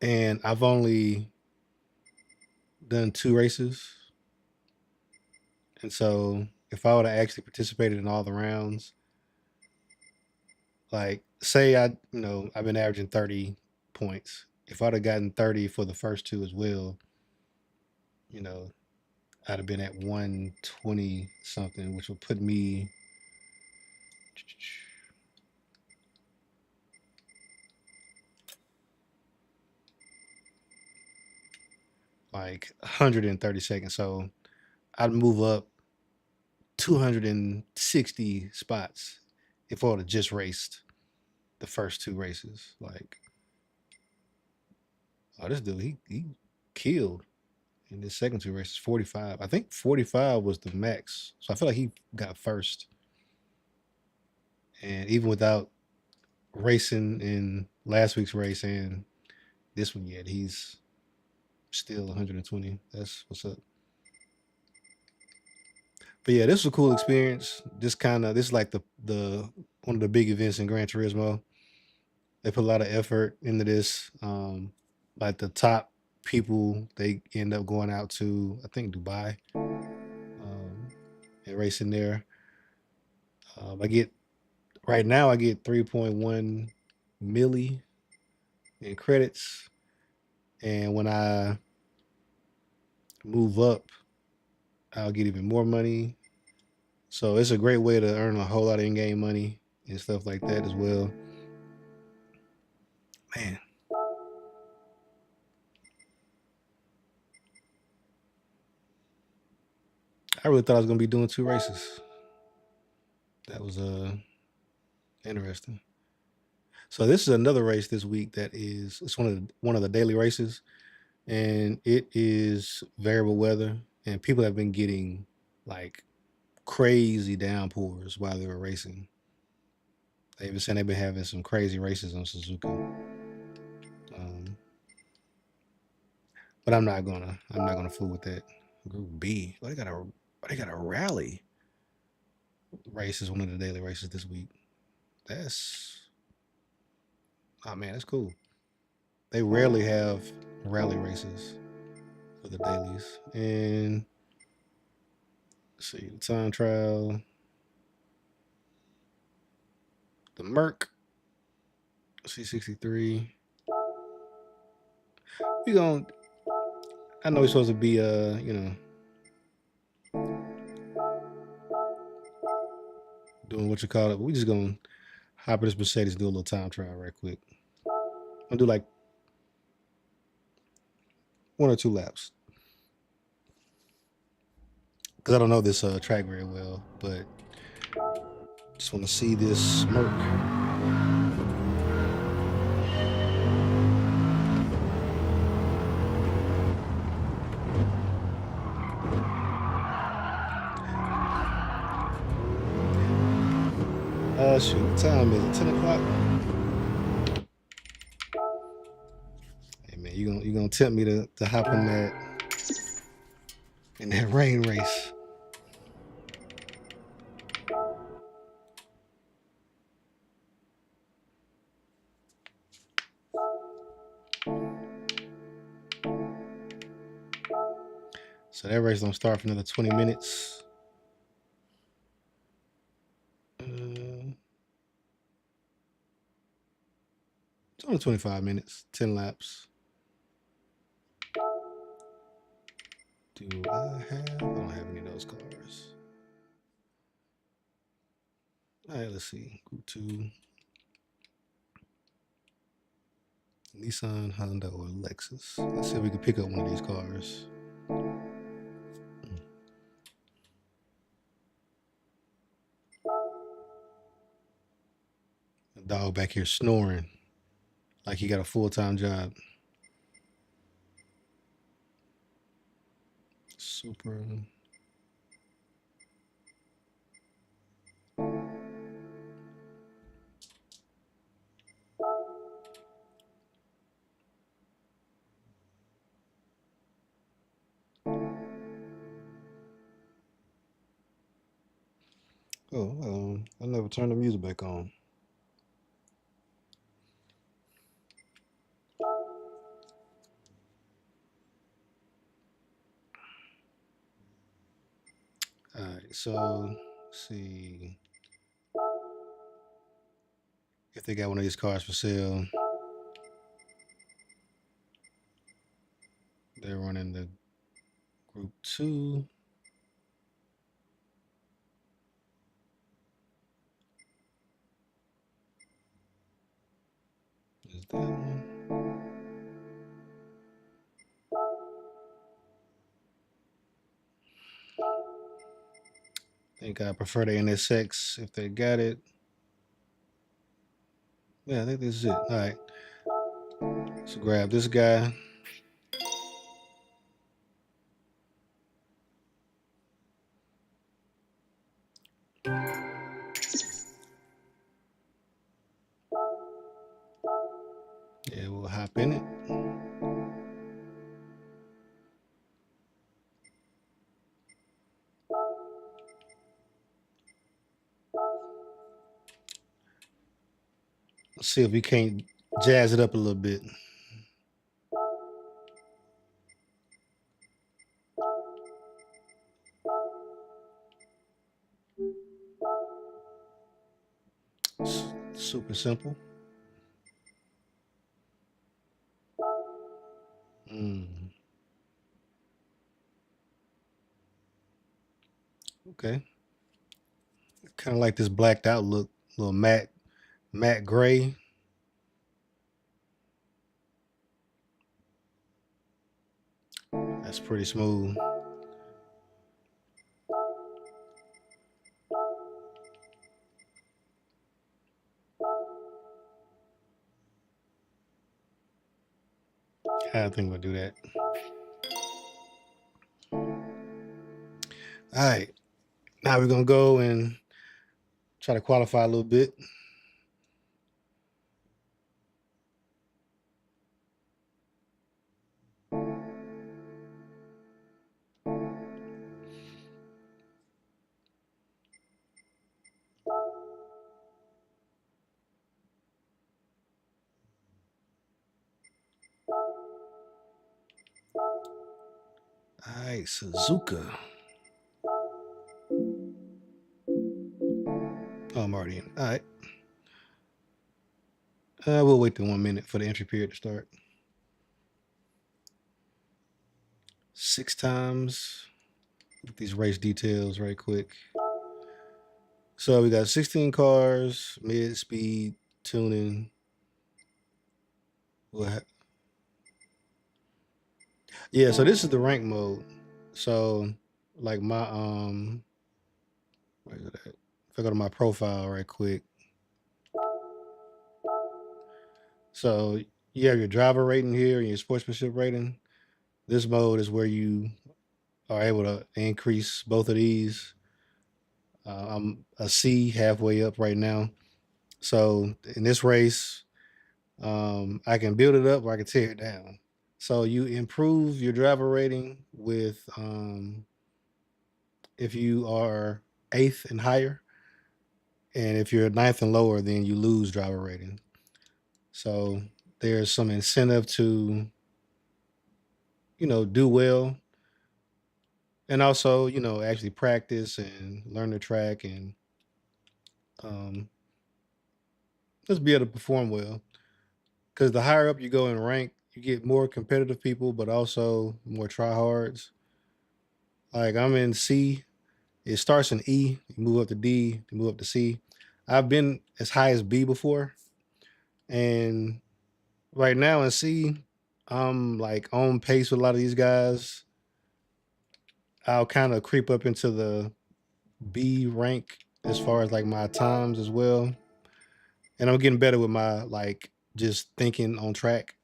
and I've only done 2 races, and so if I would have actually participated in all the rounds, like, say I've been averaging 30 points. If I'd have gotten 30 for the first 2 as well, you know, I'd have been at 120 something, which would put me like 130 seconds. So I'd move up 260 spots if I would have just raced the first 2 races. Like, oh, this dude, he killed in the second 2 races, 45. I think 45 was the max. So I feel like he got first. And even without racing in last week's race and this one yet, he's still 120. That's what's up. But yeah, this was a cool experience. This is like the one of the big events in Gran Turismo. They put a lot of effort into this. Like the top people, they end up going out to, I think, Dubai, and racing there. I get right now I get 3.1 milli in credits, and when I move up, I'll get even more money. So it's a great way to earn a whole lot of in-game money and stuff like that as well. Man, I really thought I was gonna be doing 2 races. That was interesting. So this is another race this week that is it's one of the daily races, and it is variable weather, and people have been getting like crazy downpours while they were racing. They've been saying they've been having some crazy races on Suzuka. But I'm not gonna fool with that. Group B. They got a rally race is one of the daily races this week. That's Oh man, that's cool. They rarely have rally races for the dailies. And let's see, the time trial, the Merc C63. We going I know we're supposed to be doing what you call it, but we just gonna hop in this Mercedes, do a little time trial right quick. I'll do like 1 or 2 laps. Because I don't know this track very well, but just want to see this Merc. Shoot, what time is it? 10 o'clock? Hey man, you gonna tempt me to hop in that rain race. So that race don't start for another 20 minutes. It's only 25 minutes, 10 laps. I don't have any of those cars. All right, let's see. Group 2. Nissan, Honda, or Lexus. Let's see if we can pick up one of these cars. A dog back here snoring like he got a full-time job. Super. Oh, I never turned the music back on. All right, so let's see if they got one of these cars for sale. They're running the Group 2. Is that one? I think I prefer the NSX if they got it. Yeah, I think this is it. All right. So grab this guy. Yeah, we'll hop in it. Let's see if we can't jazz it up a little bit. Super simple. Okay. Kind of like this blacked out look, little matte gray. That's pretty smooth. I think we'll do that. All right. Now we're gonna go and try to qualify a little bit. All right, Suzuka. Oh, I'm already in. All right. We'll wait the 1 minute for the entry period to start. 6 times. Get these race details right quick. So we got 16 cars, mid speed, tuning. Yeah, so this is the rank mode. So like my where is it at? If I go to my profile right quick. So you have your driver rating here and your sportsmanship rating. This mode is where you are able to increase both of these. I'm a C halfway up right now. So in this race, I can build it up or I can tear it down. So you improve your driver rating with if you are 8th and higher, and if you're 9th and lower, then you lose driver rating. So there's some incentive to, do well, and also, actually practice and learn the track and um, just be able to perform well. Because the higher up you go in rank, you get more competitive people, but also more tryhards. Like I'm in C, it starts in E, you move up to D, you move up to C. I've been as high as B before, and right now in C, I'm like on pace with a lot of these guys. I'll kind of creep up into the B rank as far as like my times as well. And I'm getting better with my like just thinking on track,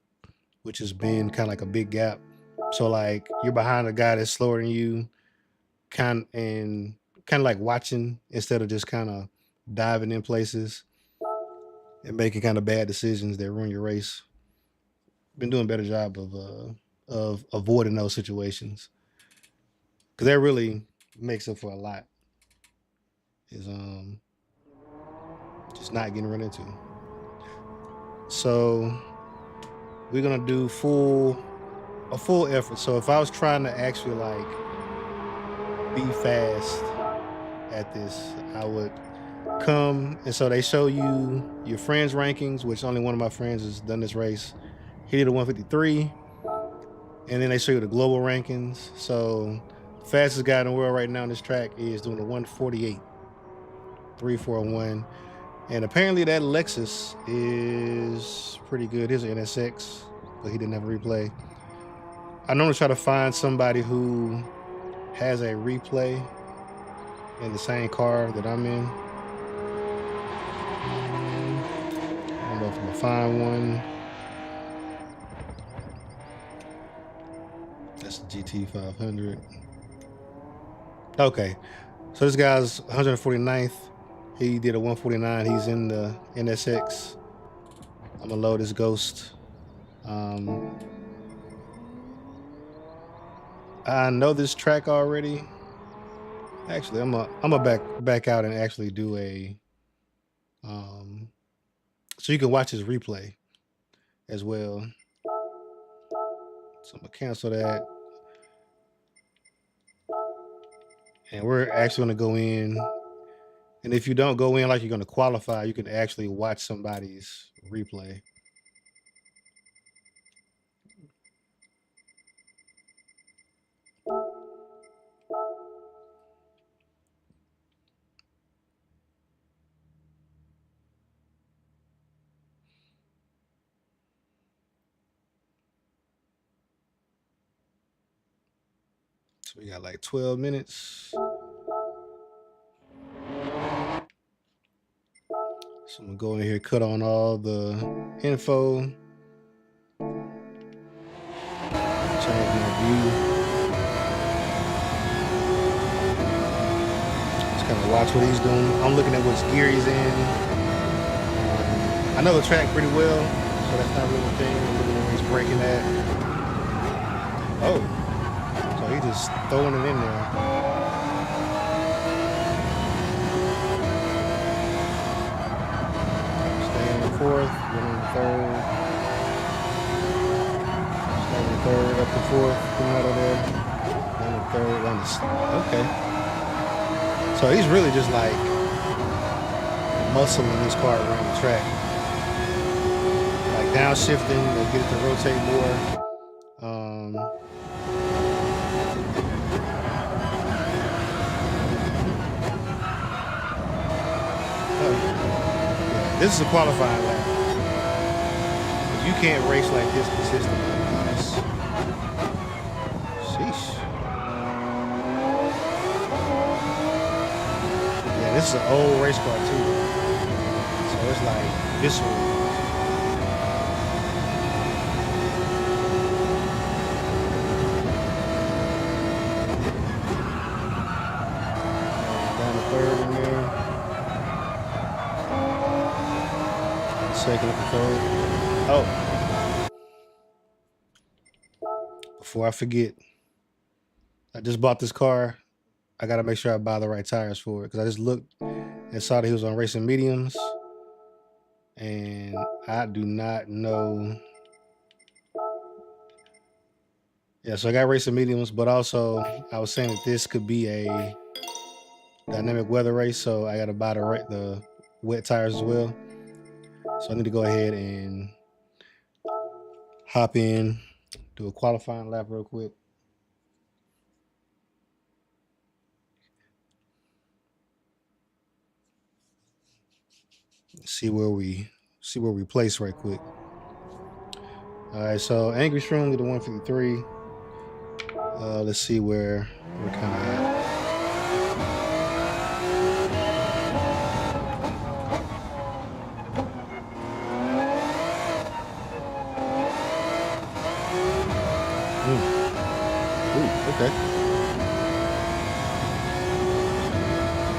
which has been kind of like a big gap. So like you're behind a guy that's slower than you, kind of like watching instead of just kind of diving in places and making kind of bad decisions that ruin your race. Been doing a better job of avoiding those situations because that really makes up for a lot. Is just not getting run into. So we're gonna do a full effort. So if I was trying to actually like be fast at this, I would come, and so they show you your friends rankings, which only one of my friends has done this race. He did a 153, and then they show you the global rankings. So the fastest guy in the world right now on this track is doing a 148, 341. And apparently that Lexus is pretty good. Here's an NSX, but he didn't have a replay. I normally try to find somebody who has a replay in the same car that I'm in. I don't know if I'm gonna find one. That's the GT500. Okay, so this guy's 149th. He did a 149. He's in the NSX. I'm gonna load this Ghost. I know this track already. Actually, I'm gonna back out and actually do a so you can watch his replay as well. So I'm gonna cancel that. And we're actually gonna go in. And if you don't go in like you're gonna qualify, you can actually watch somebody's replay. So we got like 12 minutes. So I'm gonna go in here, cut on all the info, change my view. Just kind of watch what he's doing. I'm looking at which gear he's in. I know the track pretty well, so that's not really a thing. I'm looking at where he's braking at. Oh, so he's just throwing it in there. Fourth, winning third, starting third, up to fourth, coming out of there, winning third, okay. So he's really just like muscling this car around the track, like downshifting to get it to rotate more. This is a qualifying lap. You can't race like this consistently. Sheesh. Yeah, this is an old race car too. So it's like visceral. Down to third in there. Second control. Oh, before I forget, I just bought this car. I gotta make sure I buy the right tires for it because I just looked and saw that he was on racing mediums, and I do not know. Yeah, so I got racing mediums, but also I was saying that this could be a dynamic weather race, so I gotta buy the wet tires as well. So I need to go ahead and hop in, do a qualifying lap real quick. See where we place right quick. All right, so Angry Shroom did a 153. Let's see where we're kind of at. Ooh, okay.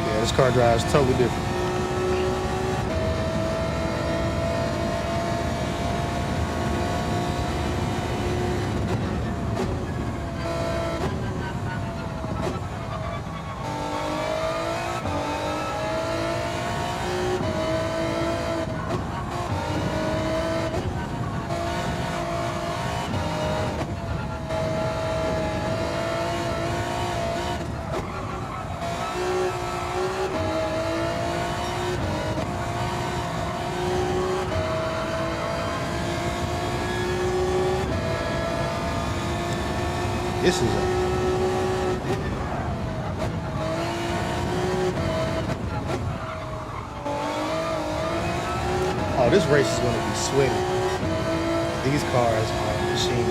Yeah, this car drives totally different. This is oh, this race is going to be sweaty. These cars are machine.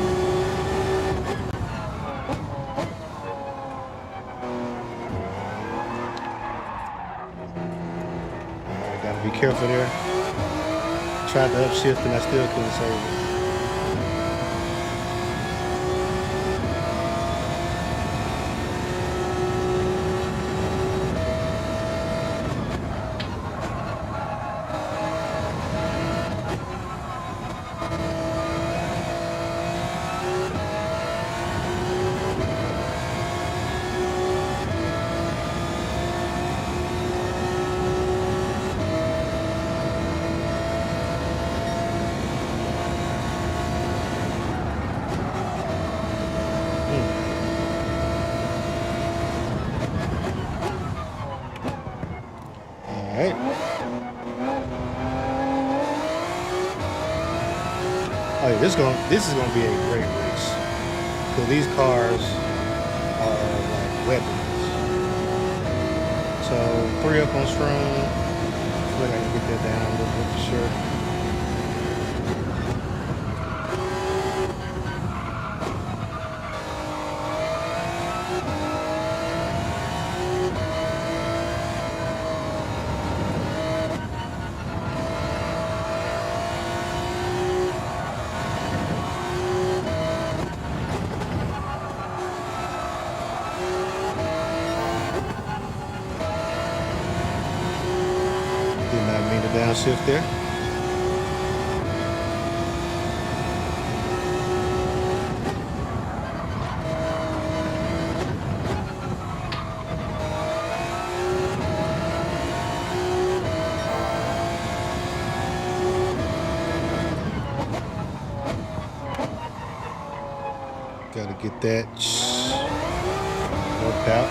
Alright, gotta be careful there. Tried to upshift and I still couldn't save it. Alright. Oh yeah, this is gonna be a great race. Because these cars are like weapons. So 3 up on strong. I feel like I can get that down a little bit for sure. Did not mean to downshift there. Gotta get that worked out.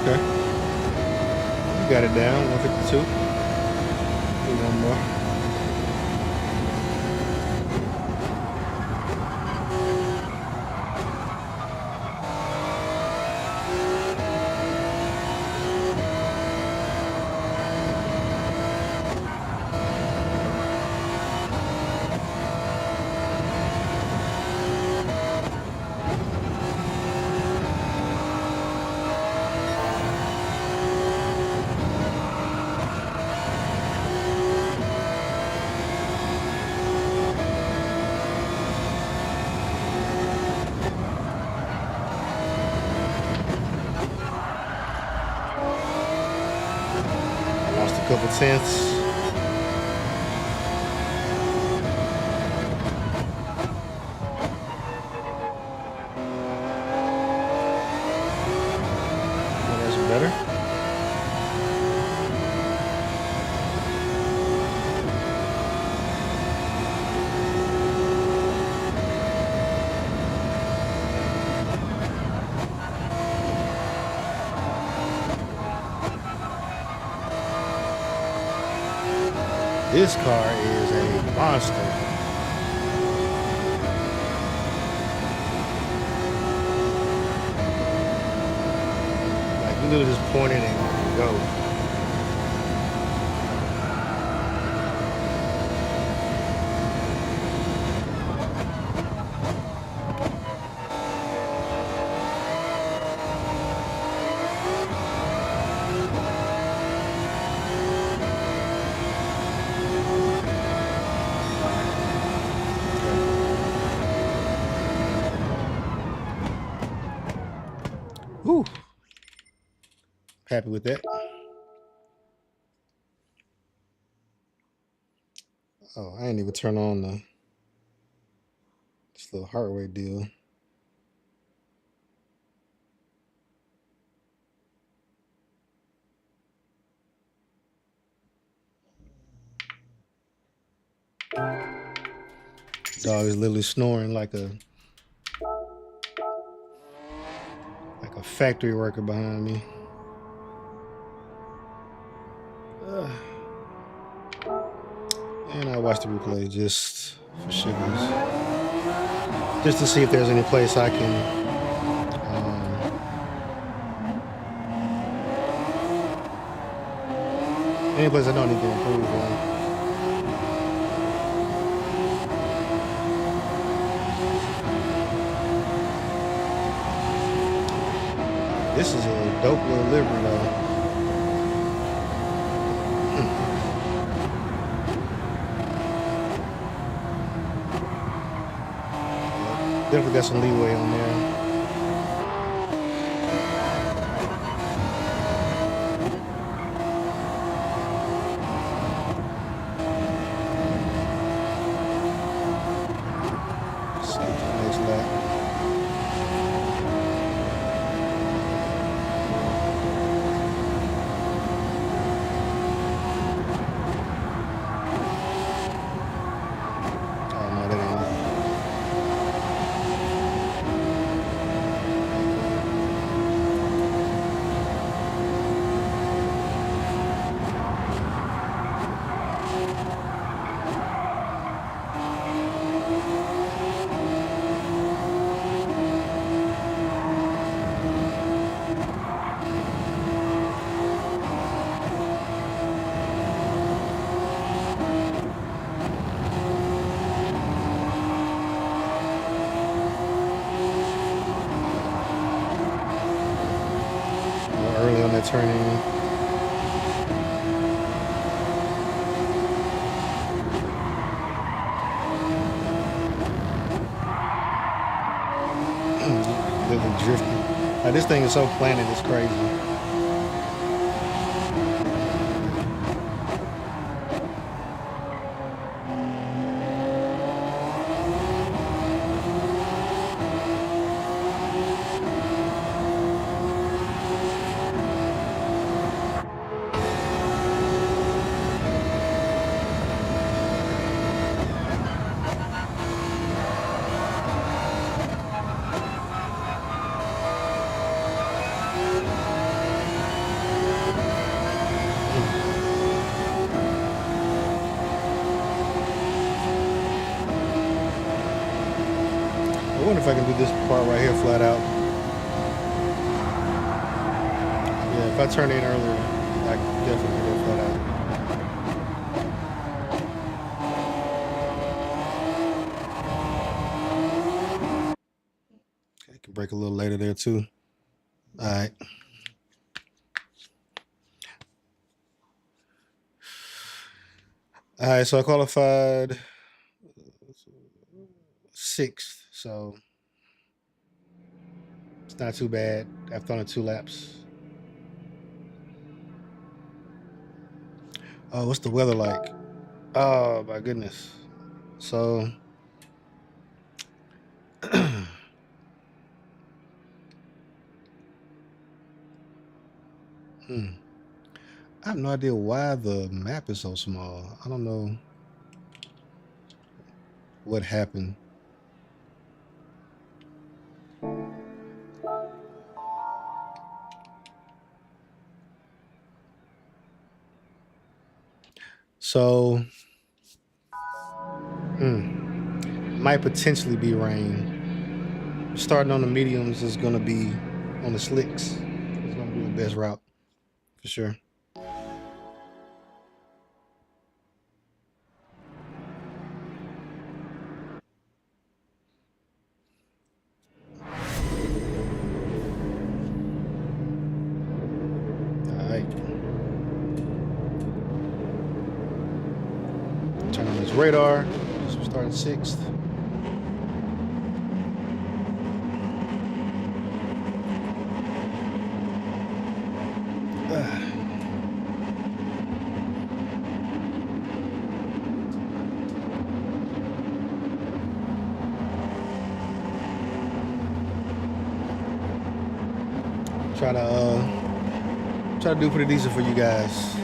Okay. You got it down, 152. Do one more. Lost a couple tenths. Better. This car is a monster. Like, you literally just point it and go. Whew. Happy with that. Oh, I ain't even turn on this little heart rate deal. Dog is literally snoring like a factory worker behind me. And I watched the replay just for shiggles, just to see if there's any place I can any place I don't need to improve on. This is a dope little livery though. Definitely got some leeway on there. Next lap. Early on that turning. Literally drifting. Like, this thing is so planted, it's crazy. I wonder if I can do this part right here flat out. Yeah, if I turn in earlier, I can definitely go flat out. Okay, I can break a little later there too. All right. All right, so I qualified 6th, so it's not too bad after only 2 laps. Oh, what's the weather like? Oh my goodness. So I have no idea why the map is so small. I don't know what happened. So Might potentially be rain. Starting on the mediums is gonna be on the slicks. It's gonna be the best route for sure. Turn on his radar. So we're starting 6th. Try to do pretty decent for you guys.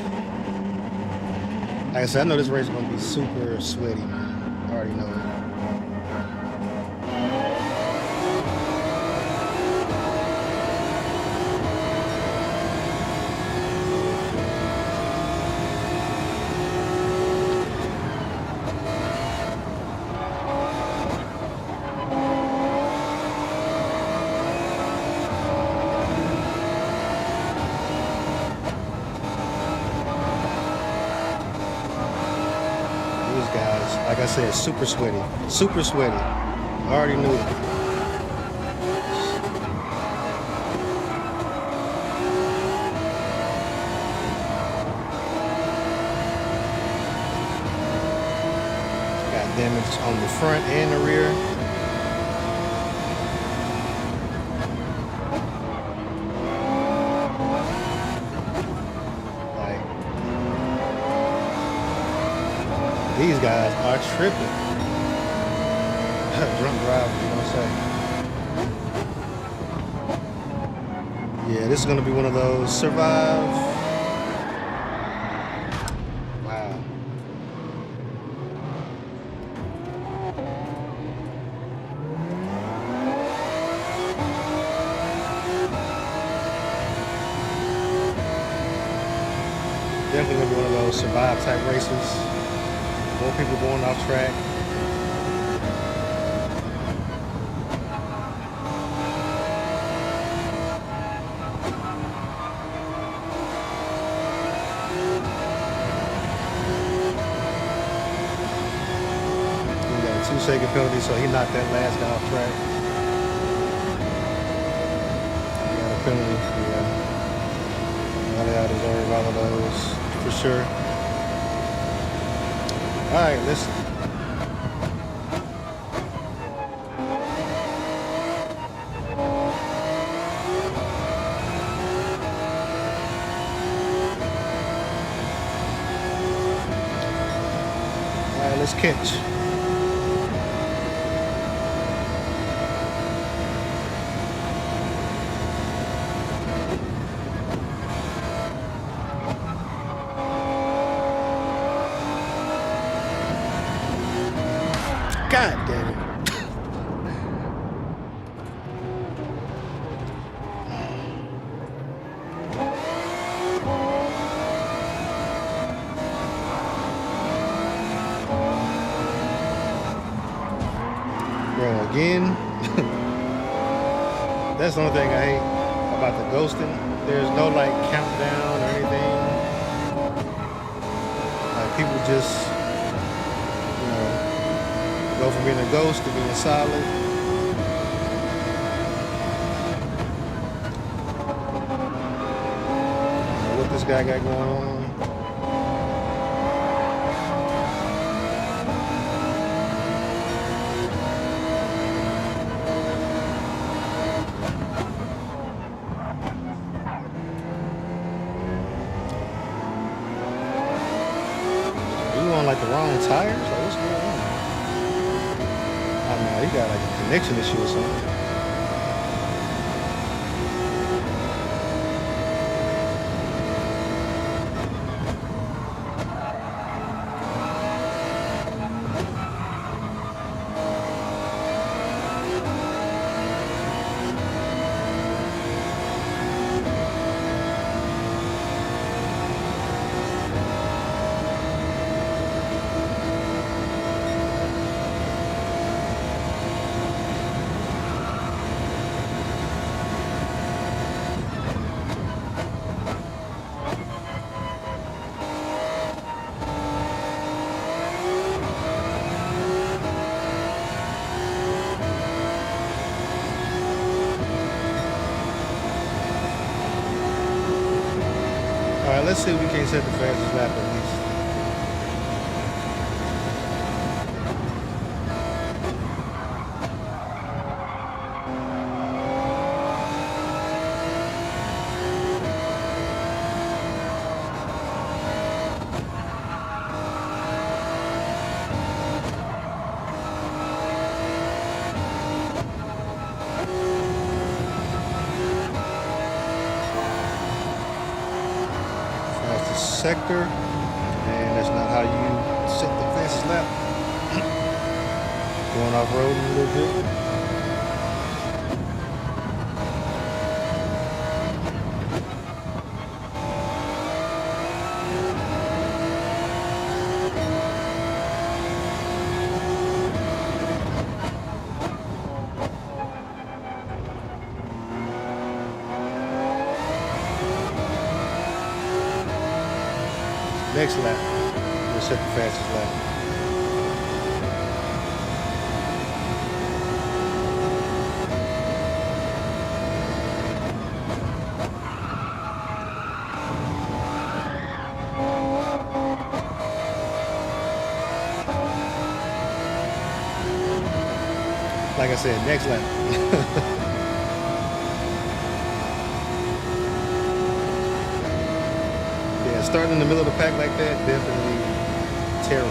Like I said, I know this race is gonna be super sweaty, man. I already know it. Like I said, super sweaty. Super sweaty. I already knew it. Got damage on the front and the rear. These guys are tripping. Drunk driving, you know what I'm saying? Yeah, this is gonna be one of those survive. Wow. Definitely gonna be one of those survive type races. More people going off track. He got a 2-second penalty, so he knocked that last guy off track. He got a penalty. Yeah. I deserve all of those for sure. All right, listen. All right, let's catch. God damn it. Bro, again. That's the only thing I hate about the ghosting. There's no like countdown or anything. Like people just go from being a ghost to being solid. What this guy got going on? Are you on like the wrong tires? Like what's going on? Oh no, he got like a connection issue or something. let's see if we can't set the fastest lap at least. Sector, and that's not how you set the fastest lap. Going off road a little bit. Next lap, we'll set the fastest lap. Like I said, next lap. Starting in the middle of the pack like that, definitely terrible.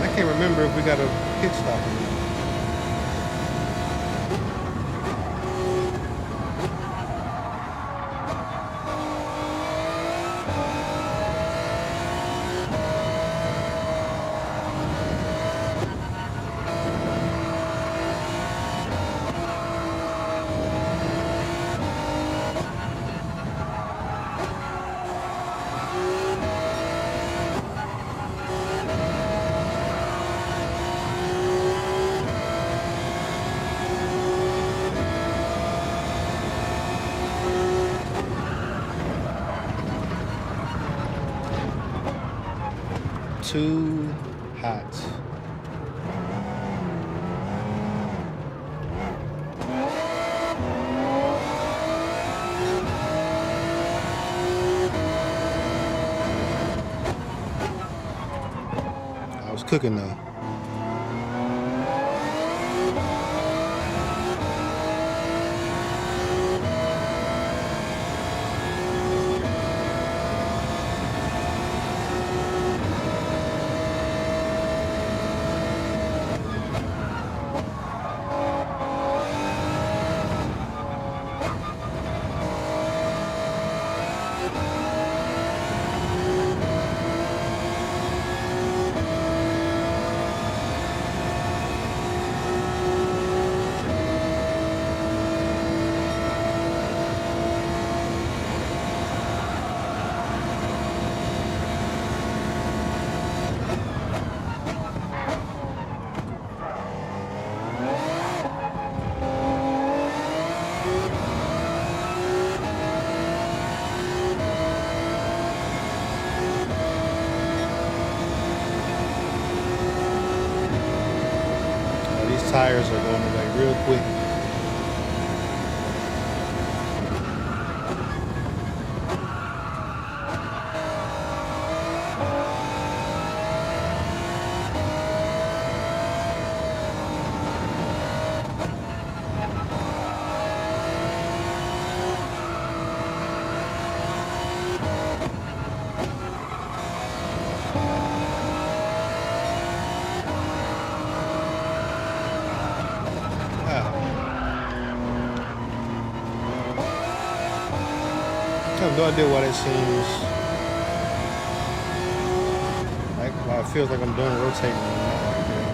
I can't remember if we got a pit stop in there. Too hot. I was cooking though. Tires are going away real quick. I have no idea why that seems like why it feels like I'm doing rotating and not like that.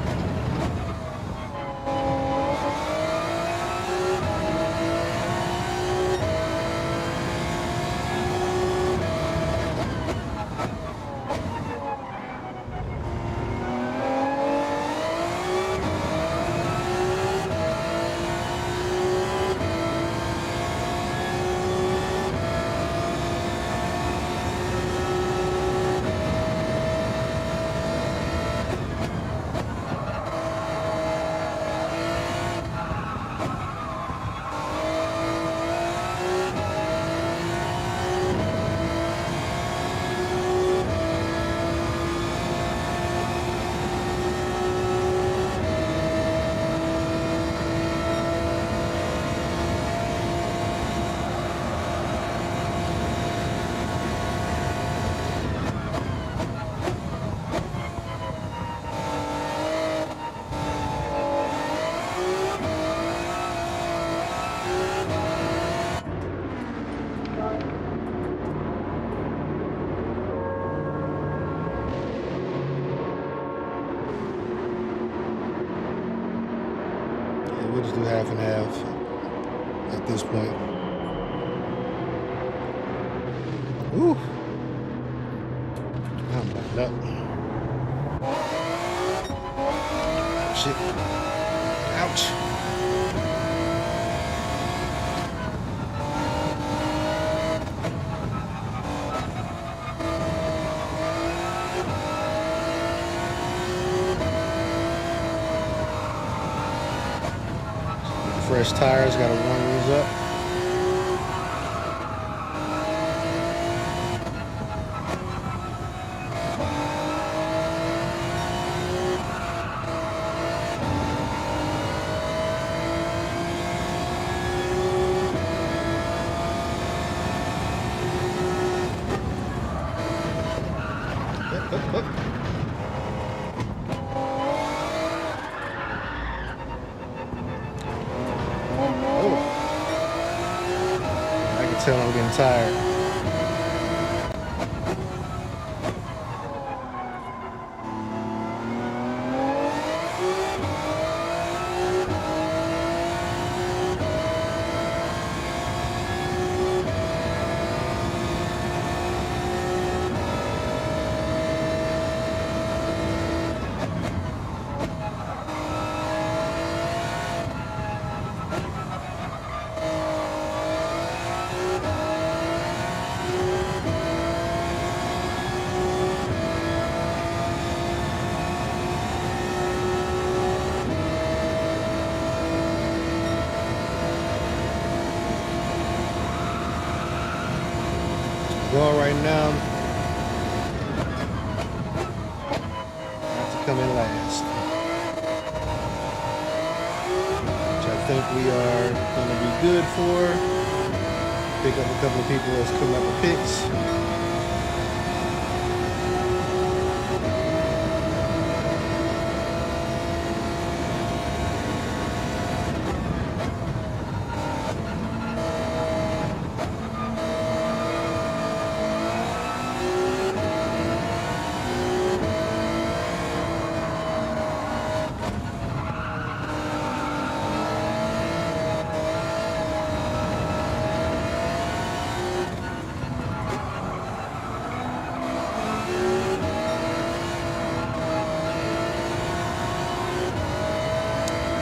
do half and half at this point. Ooh. I'm backing up. Shit. Ouch. Fresh tires, gotta warm these up. Tell I'm getting tired. Going right now, I have to come in last, which I think we are going to be good for. Pick up a couple of people that's coming up with picks.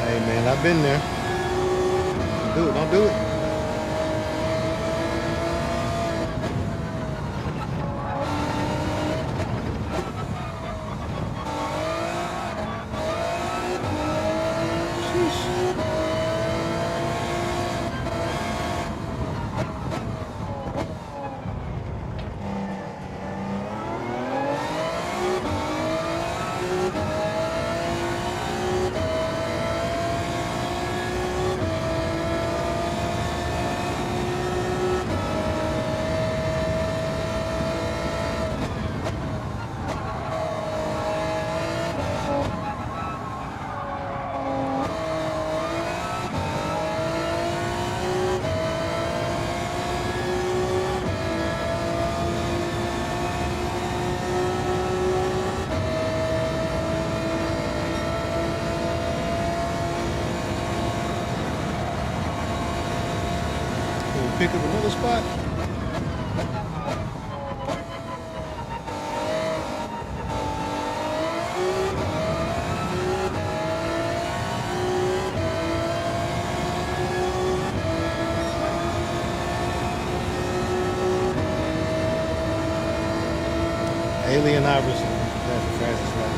Hey man, I've been there. Don't do it. Sheesh. Pick up another spot. Alien Iverson. That's the fastest lap.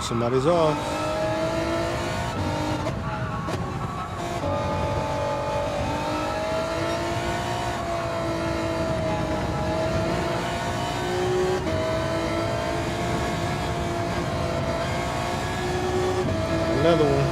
Somebody's off. Another one.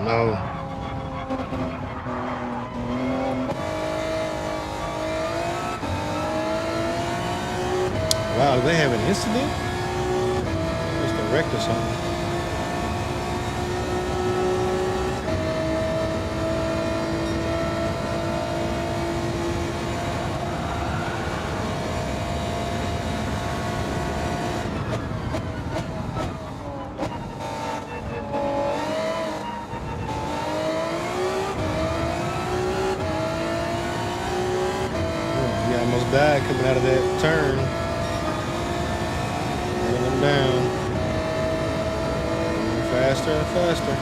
no. Wow, do they have an incident? Just a wreck or something. Almost died coming out of that turn. Letting them down. Faster and faster.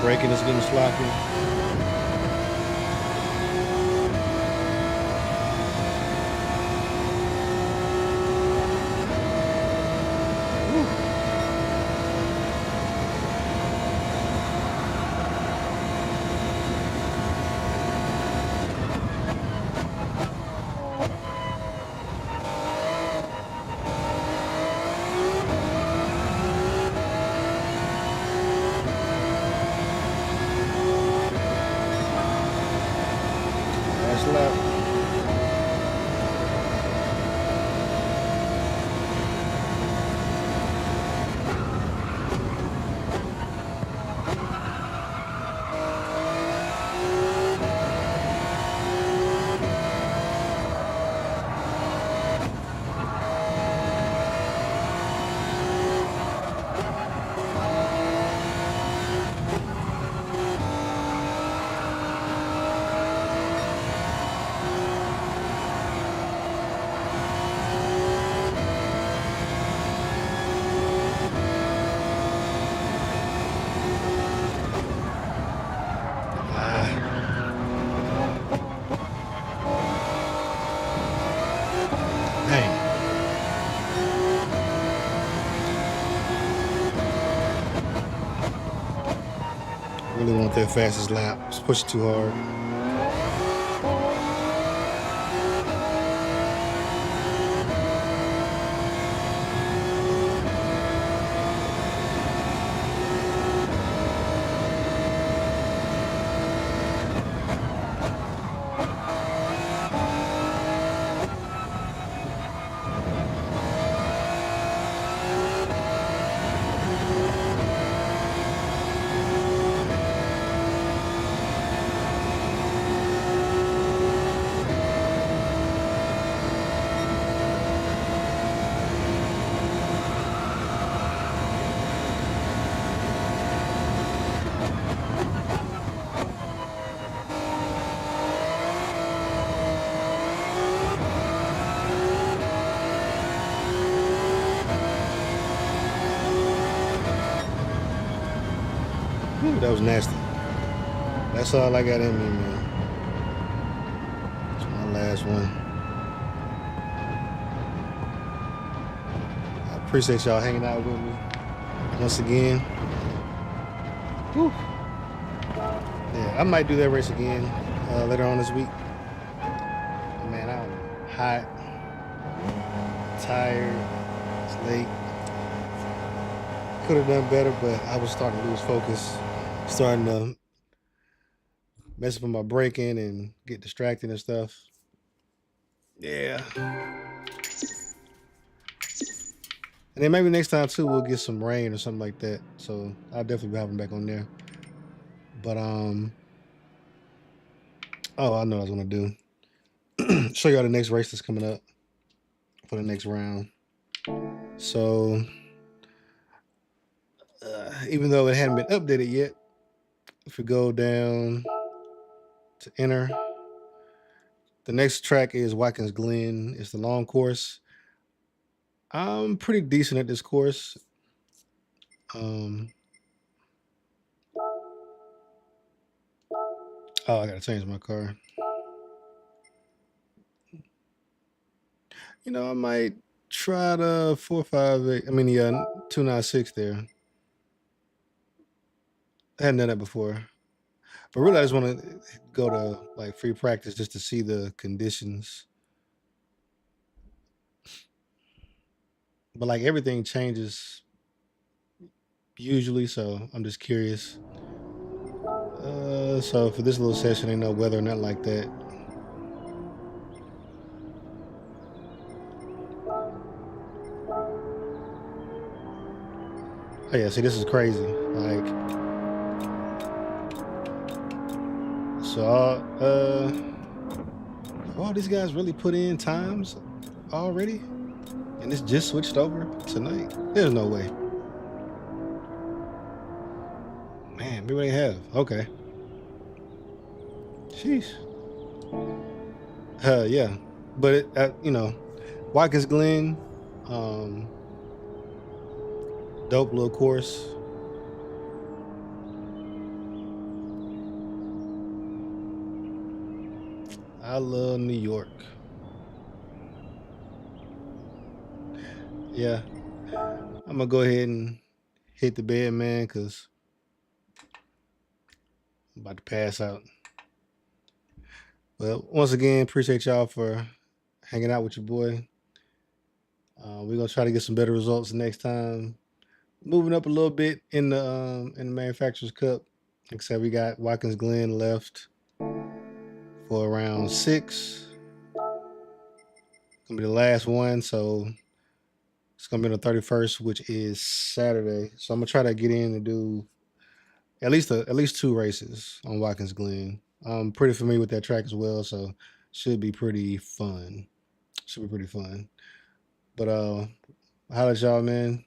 Braking is getting sloppy. Really want that fastest lap. It's pushing too hard. Ooh, that was nasty. That's all I got in me, man. It's my last one. I appreciate y'all hanging out with me once again. Whew. Yeah, I might do that race again later on this week. Man, I'm hot, tired, it's late. Could have done better, but I was starting to lose focus, starting to mess up with my braking and get distracted and stuff. Yeah. And then maybe next time too, we'll get some rain or something like that. So I'll definitely be hopping back on there. But oh, I know what I was gonna do. Show y'all the next race that's coming up for the next round. So even though it hadn't been updated yet, if we go down to enter, the next track is Watkins Glen. It's the long course. I'm pretty decent at this course. Oh, I gotta change my car. You know, I might try the 458. I mean, the 296 there. I hadn't done that before, but really, I just want to go to like free practice just to see the conditions. But like everything changes usually, so I'm just curious. So for this little session, ain't no weather or nothing like that. Oh yeah, see, this is crazy. Like, so all these guys really put in times already, and it's just switched over tonight. There's no way. Man, maybe they have. Okay. Sheesh. Yeah, but it, you know, Watkins Glen, dope little course. I love New York. Yeah, I'm gonna go ahead and hit the bed, man, cause I'm about to pass out. Well, once again, appreciate y'all for hanging out with your boy. We're gonna try to get some better results next time. Moving up a little bit in the Manufacturers Cup. Like I said, we got Watkins Glen left for round 6. Gonna be the last one, so it's gonna be on the 31st, which is Saturday. So I'm gonna try to get in and do at least 2 races on Watkins Glen. I'm pretty familiar with that track as well, so should be pretty fun. Should be pretty fun. But holla at y'all, man.